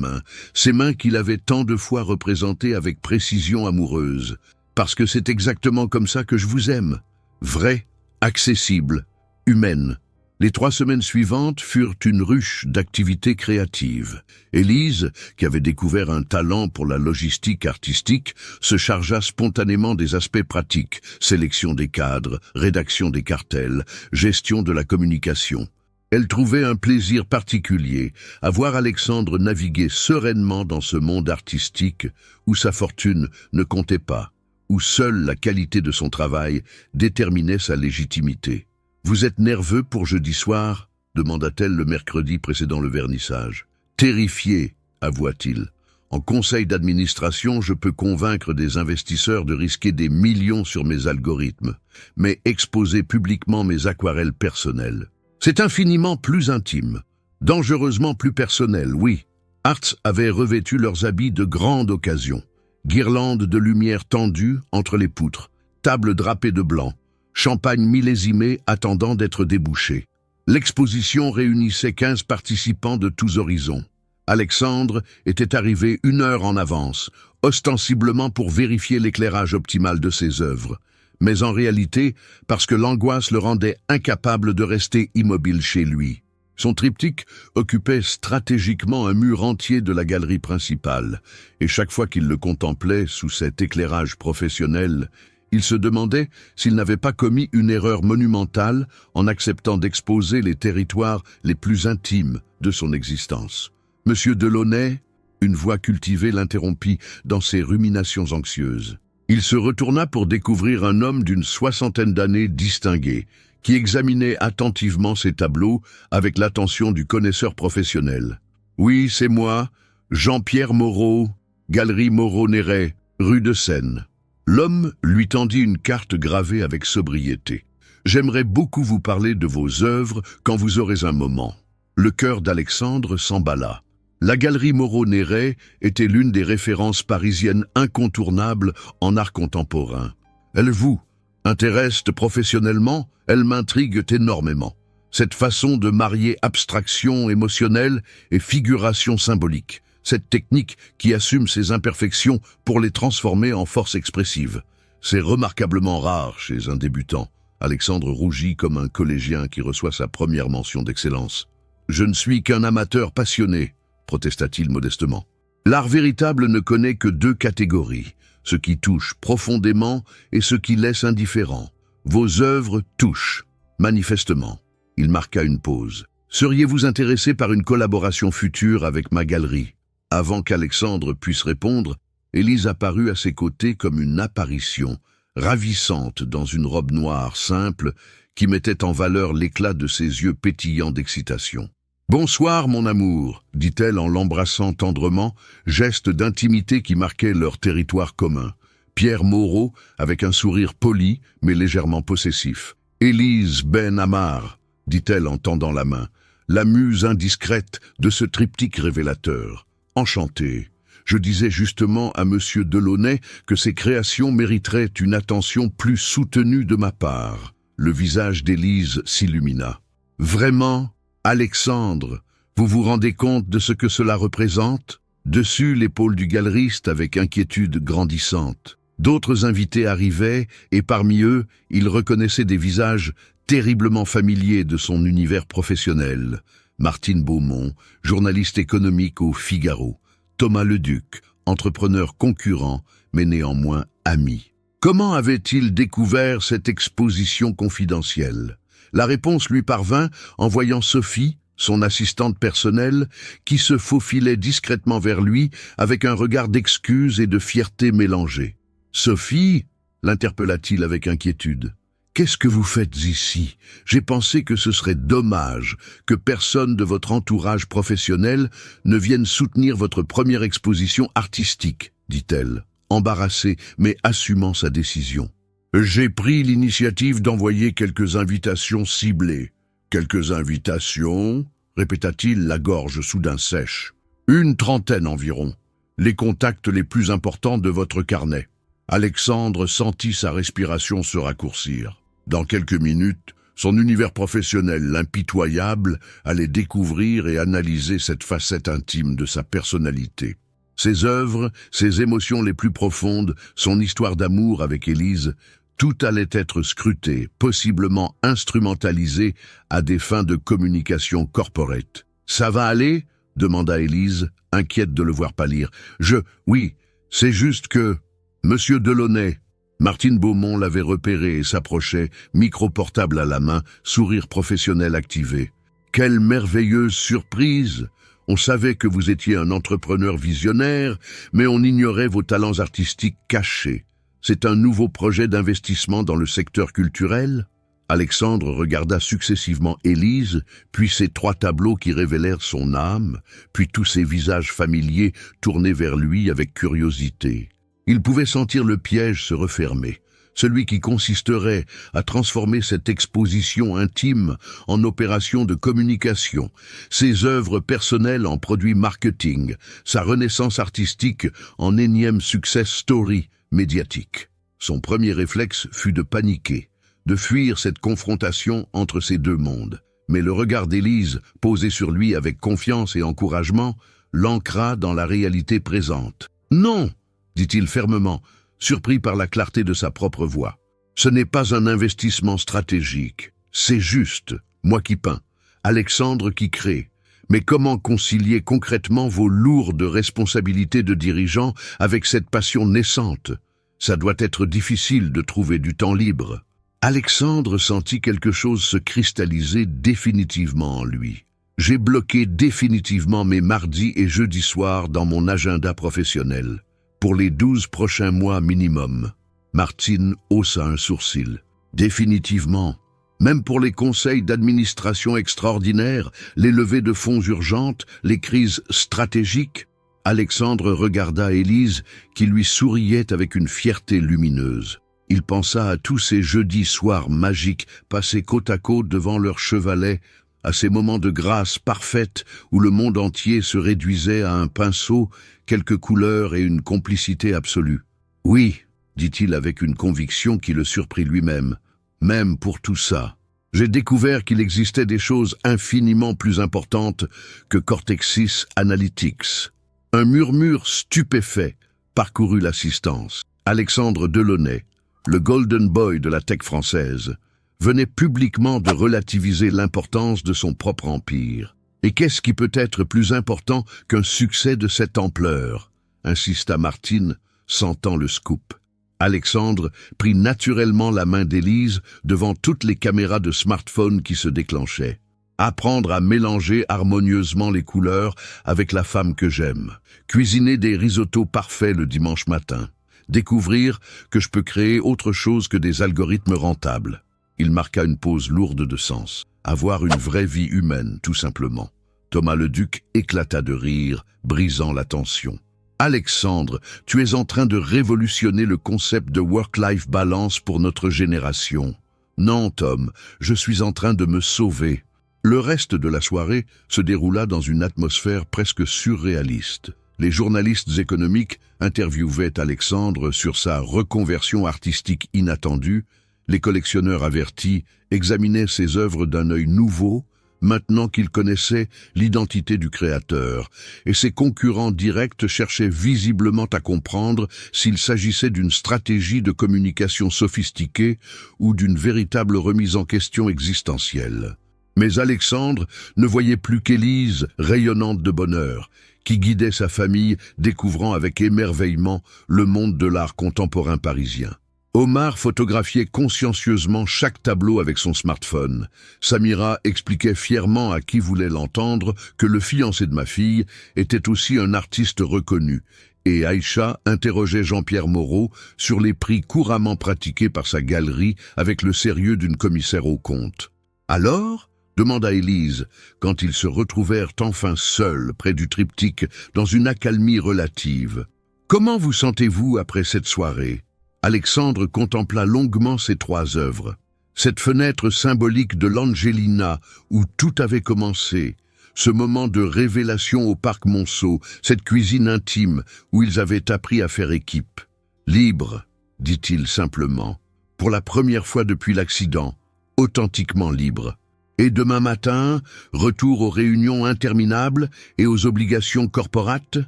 mains qu'il avait tant de fois représentées avec précision amoureuse. « Parce que c'est exactement comme ça que je vous aime. Vraie, accessible, humaine. » Les 3 semaines suivantes furent une ruche d'activités créatives. Élise, qui avait découvert un talent pour la logistique artistique, se chargea spontanément des aspects pratiques, sélection des cadres, rédaction des cartels, gestion de la communication. Elle trouvait un plaisir particulier à voir Alexandre naviguer sereinement dans ce monde artistique où sa fortune ne comptait pas, où seule la qualité de son travail déterminait sa légitimité. « Vous êtes nerveux pour jeudi soir ?» demanda-t-elle le mercredi précédant le vernissage. « Terrifié, avoua-t-il. En conseil d'administration, je peux convaincre des investisseurs de risquer des millions sur mes algorithmes, mais exposer publiquement mes aquarelles personnelles. C'est infiniment plus intime, dangereusement plus personnel, oui. » Arts avait revêtu leurs habits de grande occasion. Guirlandes de lumière tendues entre les poutres, tables drapées de blanc, champagne millésimé attendant d'être débouché. L'exposition réunissait 15 participants de tous horizons. Alexandre était arrivé 1 heure en avance, ostensiblement pour vérifier l'éclairage optimal de ses œuvres, mais en réalité parce que l'angoisse le rendait incapable de rester immobile chez lui. Son triptyque occupait stratégiquement un mur entier de la galerie principale, et chaque fois qu'il le contemplait sous cet éclairage professionnel, il se demandait s'il n'avait pas commis une erreur monumentale en acceptant d'exposer les territoires les plus intimes de son existence. « Monsieur Delaunay ?» Une voix cultivée l'interrompit dans ses ruminations anxieuses. Il se retourna pour découvrir un homme d'une 60aine d'années distingué, qui examinait attentivement ses tableaux avec l'attention du connaisseur professionnel. « Oui, c'est moi, Jean-Pierre Moreau, Galerie Moreau-Néret, rue de Seine. » L'homme lui tendit une carte gravée avec sobriété. « J'aimerais beaucoup vous parler de vos œuvres quand vous aurez un moment. » Le cœur d'Alexandre s'emballa. La galerie Moreau-Néret était l'une des références parisiennes incontournables en art contemporain. Elle vous intéresse professionnellement, elle m'intrigue énormément. Cette façon de marier abstraction émotionnelle et figuration symbolique, cette technique qui assume ses imperfections pour les transformer en force expressive. C'est remarquablement rare chez un débutant. Alexandre rougit comme un collégien qui reçoit sa première mention d'excellence. « Je ne suis qu'un amateur passionné », protesta-t-il modestement. L'art véritable ne connaît que deux catégories, ce qui touche profondément et ce qui laisse indifférent. Vos œuvres touchent, manifestement. Il marqua une pause. Seriez-vous intéressé par une collaboration future avec ma galerie? Avant qu'Alexandre puisse répondre, Élise apparut à ses côtés comme une apparition, ravissante dans une robe noire simple qui mettait en valeur l'éclat de ses yeux pétillants d'excitation. « Bonsoir, mon amour », dit-elle en l'embrassant tendrement, geste d'intimité qui marquait leur territoire commun. Pierre Moreau, avec un sourire poli, mais légèrement possessif. « Élise Ben Amar », dit-elle en tendant la main, la muse indiscrète de ce triptyque révélateur. « Enchanté. Je disais justement à Monsieur Delaunay que ses créations mériteraient une attention plus soutenue de ma part. » Le visage d'Élise s'illumina. « Vraiment ? Alexandre, vous vous rendez compte de ce que cela représente ?» Dessus l'épaule du galeriste avec inquiétude grandissante. D'autres invités arrivaient et parmi eux, il reconnaissait des visages terriblement familiers de son univers professionnel. Martine Beaumont, journaliste économique au Figaro. Thomas Leduc, entrepreneur concurrent, mais néanmoins ami. Comment avait-il découvert cette exposition confidentielle? La réponse lui parvint en voyant Sophie, son assistante personnelle, qui se faufilait discrètement vers lui avec un regard d'excuse et de fierté mélangés. « Sophie » l'interpella-t-il avec inquiétude. « Qu'est-ce que vous faites ici? J'ai pensé que ce serait dommage que personne de votre entourage professionnel ne vienne soutenir votre première exposition artistique, » dit-elle, embarrassée mais assumant sa décision. J'ai pris l'initiative d'envoyer quelques invitations ciblées. Quelques invitations, répéta-t-il, la gorge soudain sèche. Une trentaine environ. Les contacts les plus importants de votre carnet. Alexandre sentit sa respiration se raccourcir. Dans quelques minutes, son univers professionnel impitoyable allait découvrir et analyser cette facette intime de sa personnalité. Ses œuvres, ses émotions les plus profondes, son histoire d'amour avec Élise, tout allait être scruté, possiblement instrumentalisé à des fins de communication corporate. « Ça va aller ?» demanda Élise, inquiète de le voir pâlir. « Oui, c'est juste que… » Monsieur Delaunay. Martine Beaumont l'avait repéré et s'approchait, micro portable à la main, sourire professionnel activé. « Quelle merveilleuse surprise ! On savait que vous étiez un entrepreneur visionnaire, mais on ignorait vos talents artistiques cachés. C'est un nouveau projet d'investissement dans le secteur culturel ?» Alexandre regarda successivement Élise, puis ces trois tableaux qui révélèrent son âme, puis tous ces visages familiers tournés vers lui avec curiosité. Il pouvait sentir le piège se refermer, celui qui consisterait à transformer cette exposition intime en opération de communication, ses œuvres personnelles en produits marketing, sa renaissance artistique en énième success story médiatique. Son premier réflexe fut de paniquer, de fuir cette confrontation entre ces deux mondes. Mais le regard d'Élise, posé sur lui avec confiance et encouragement, l'ancra dans la réalité présente. « Non !» dit-il fermement, surpris par la clarté de sa propre voix. « Ce n'est pas un investissement stratégique. C'est juste, moi qui peins, Alexandre qui crée. Mais comment concilier concrètement vos lourdes responsabilités de dirigeant avec cette passion naissante? Ça doit être difficile de trouver du temps libre. » Alexandre sentit quelque chose se cristalliser définitivement en lui. « J'ai bloqué définitivement mes mardis et jeudis soirs dans mon agenda professionnel. Pour les 12 prochains mois minimum. » Martine haussa un sourcil. « Définitivement. Même pour les conseils d'administration extraordinaires, les levées de fonds urgentes, les crises stratégiques ?» Alexandre regarda Élise, qui lui souriait avec une fierté lumineuse. Il pensa à tous ces jeudis soirs magiques passés côte à côte devant leur chevalet, à ces moments de grâce parfaite où le monde entier se réduisait à un pinceau, quelques couleurs et une complicité absolue. « Oui », dit-il avec une conviction qui le surprit lui-même, « même pour tout ça. J'ai découvert qu'il existait des choses infiniment plus importantes que Cortexis Analytics. » Un murmure stupéfait parcourut l'assistance. Alexandre Delaunay, le Golden Boy de la tech française, venait publiquement de relativiser l'importance de son propre empire. « Et qu'est-ce qui peut être plus important qu'un succès de cette ampleur ?» insista Martine, sentant le scoop. Alexandre prit naturellement la main d'Élise devant toutes les caméras de smartphone qui se déclenchaient. Apprendre à mélanger harmonieusement les couleurs avec la femme que j'aime. Cuisiner des risottos parfaits le dimanche matin. Découvrir que je peux créer autre chose que des algorithmes rentables. Il marqua une pause lourde de sens. Avoir une vraie vie humaine, tout simplement. Thomas Leduc éclata de rire, brisant la tension. Alexandre, tu es en train de révolutionner le concept de work-life balance pour notre génération. Non, Tom, je suis en train de me sauver. Le reste de la soirée se déroula dans une atmosphère presque surréaliste. Les journalistes économiques interviewaient Alexandre sur sa reconversion artistique inattendue. Les collectionneurs avertis examinaient ses œuvres d'un œil nouveau, maintenant qu'ils connaissaient l'identité du créateur, et ses concurrents directs cherchaient visiblement à comprendre s'il s'agissait d'une stratégie de communication sophistiquée ou d'une véritable remise en question existentielle. Mais Alexandre ne voyait plus qu'Élise, rayonnante de bonheur, qui guidait sa famille, découvrant avec émerveillement le monde de l'art contemporain parisien. Omar photographiait consciencieusement chaque tableau avec son smartphone. Samira expliquait fièrement à qui voulait l'entendre que le fiancé de ma fille était aussi un artiste reconnu, et Aïcha interrogeait Jean-Pierre Moreau sur les prix couramment pratiqués par sa galerie avec le sérieux d'une commissaire aux comptes. « Alors ?» demanda Élise, quand ils se retrouvèrent enfin seuls près du triptyque dans une accalmie relative. « Comment vous sentez-vous après cette soirée ?» Alexandre contempla longuement ces trois œuvres. Cette fenêtre symbolique de l'Angelina où tout avait commencé, ce moment de révélation au parc Monceau, cette cuisine intime où ils avaient appris à faire équipe. « Libre », dit-il simplement, pour la première fois depuis l'accident, authentiquement libre. Et demain matin, retour aux réunions interminables et aux obligations corporates ?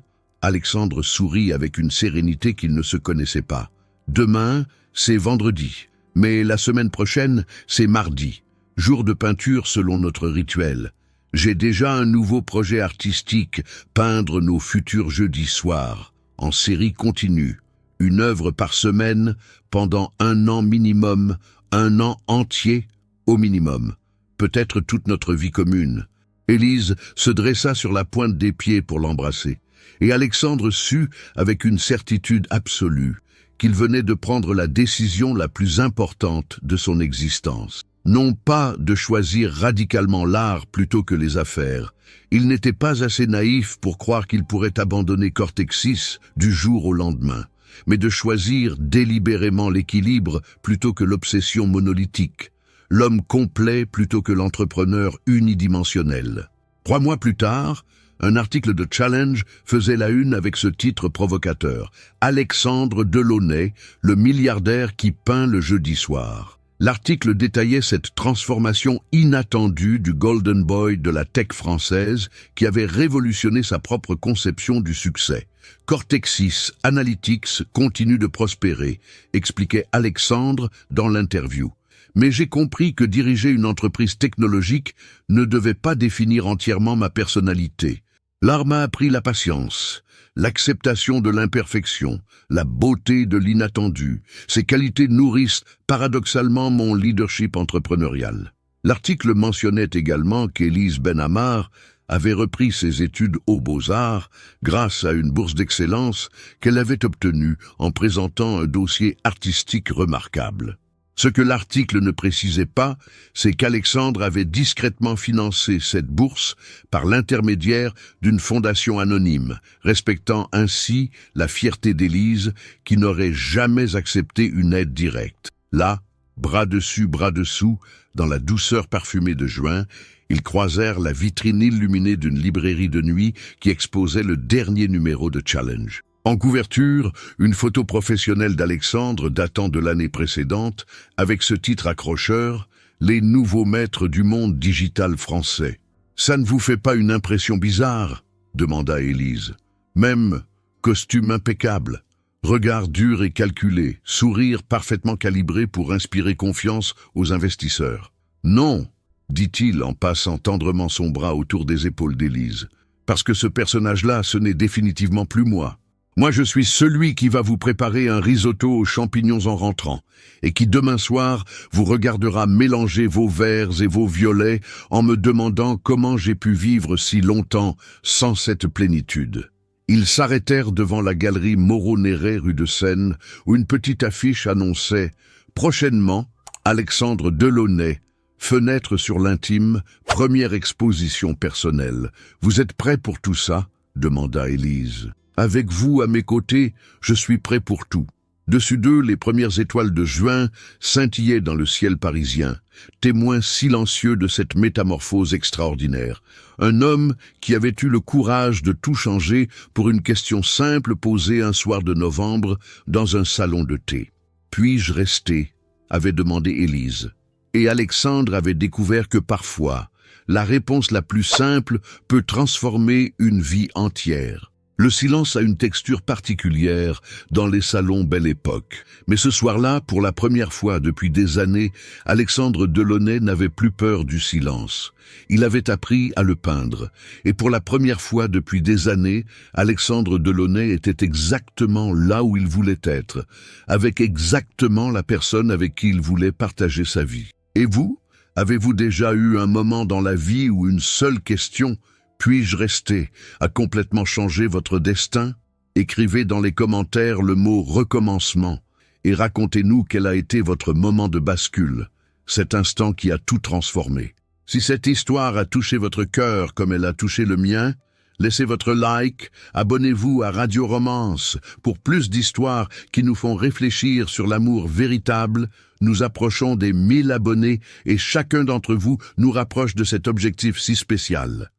Alexandre sourit avec une sérénité qu'il ne se connaissait pas. Demain, c'est vendredi, mais la semaine prochaine, c'est mardi, jour de peinture selon notre rituel. J'ai déjà un nouveau projet artistique, peindre nos futurs jeudis soirs, en série continue, une œuvre par semaine pendant 1 an minimum, 1 an entier au minimum. Peut-être toute notre vie commune. Élise se dressa sur la pointe des pieds pour l'embrasser, et Alexandre sut, avec une certitude absolue, qu'il venait de prendre la décision la plus importante de son existence. Non pas de choisir radicalement l'art plutôt que les affaires. Il n'était pas assez naïf pour croire qu'il pourrait abandonner Cortexis du jour au lendemain, mais de choisir délibérément l'équilibre plutôt que l'obsession monolithique. L'homme complet plutôt que l'entrepreneur unidimensionnel. 3 mois plus tard, un article de Challenge faisait la une avec ce titre provocateur. Alexandre Delaunay, le milliardaire qui peint le jeudi soir. L'article détaillait cette transformation inattendue du Golden Boy de la tech française qui avait révolutionné sa propre conception du succès. Cortexis Analytics continue de prospérer, expliquait Alexandre dans l'interview. Mais j'ai compris que diriger une entreprise technologique ne devait pas définir entièrement ma personnalité. L'art m'a appris la patience, l'acceptation de l'imperfection, la beauté de l'inattendu. Ces qualités nourrissent paradoxalement mon leadership entrepreneurial. L'article mentionnait également qu'Élise Benhamar avait repris ses études aux Beaux-Arts grâce à une bourse d'excellence qu'elle avait obtenue en présentant un dossier artistique remarquable. Ce que l'article ne précisait pas, c'est qu'Alexandre avait discrètement financé cette bourse par l'intermédiaire d'une fondation anonyme, respectant ainsi la fierté d'Élise qui n'aurait jamais accepté une aide directe. Là, bras dessus, bras dessous, dans la douceur parfumée de juin, Ils croisèrent la vitrine illuminée d'une librairie de nuit qui exposait le dernier numéro de Challenge. En couverture, une photo professionnelle d'Alexandre datant de l'année précédente, avec ce titre accrocheur, « Les nouveaux maîtres du monde digital français ». « Ça ne vous fait pas une impression bizarre ?» demanda Élise. « Même costume impeccable, regard dur et calculé, sourire parfaitement calibré pour inspirer confiance aux investisseurs. »« Non !» dit-il en passant tendrement son bras autour des épaules d'Élise. « Parce que ce personnage-là, ce n'est définitivement plus moi. Moi, je suis celui qui va vous préparer un risotto aux champignons en rentrant, et qui demain soir vous regardera mélanger vos verts et vos violets en me demandant comment j'ai pu vivre si longtemps sans cette plénitude. » Ils s'arrêtèrent devant la galerie Moreau-Néret rue de Seine, où une petite affiche annonçait « Prochainement, Alexandre Delaunay, fenêtre sur l'intime, première exposition personnelle. Vous êtes prêts pour tout ça ?» demanda Élise. « Avec vous à mes côtés, je suis prêt pour tout. » Dessus d'eux, les premières étoiles de juin scintillaient dans le ciel parisien, témoin silencieux de cette métamorphose extraordinaire. Un homme qui avait eu le courage de tout changer pour une question simple posée un soir de novembre dans un salon de thé. « Puis-je rester ?» avait demandé Élise. Et Alexandre avait découvert que parfois, la réponse la plus simple peut transformer une vie entière. Le silence a une texture particulière dans les salons Belle Époque. Mais ce soir-là, pour la première fois depuis des années, Alexandre Delaunay n'avait plus peur du silence. Il avait appris à le peindre. Et pour la première fois depuis des années, Alexandre Delaunay était exactement là où il voulait être, avec exactement la personne avec qui il voulait partager sa vie. Et vous, avez-vous déjà eu un moment dans la vie où une seule question « Puis-je rester ?» a complètement changé votre destin? Écrivez dans les commentaires le mot « recommencement » et racontez-nous quel a été votre moment de bascule, cet instant qui a tout transformé. Si cette histoire a touché votre cœur comme elle a touché le mien, laissez votre like, abonnez-vous à Radio Romance pour plus d'histoires qui nous font réfléchir sur l'amour véritable. Nous approchons des 1000 abonnés et chacun d'entre vous nous rapproche de cet objectif si spécial.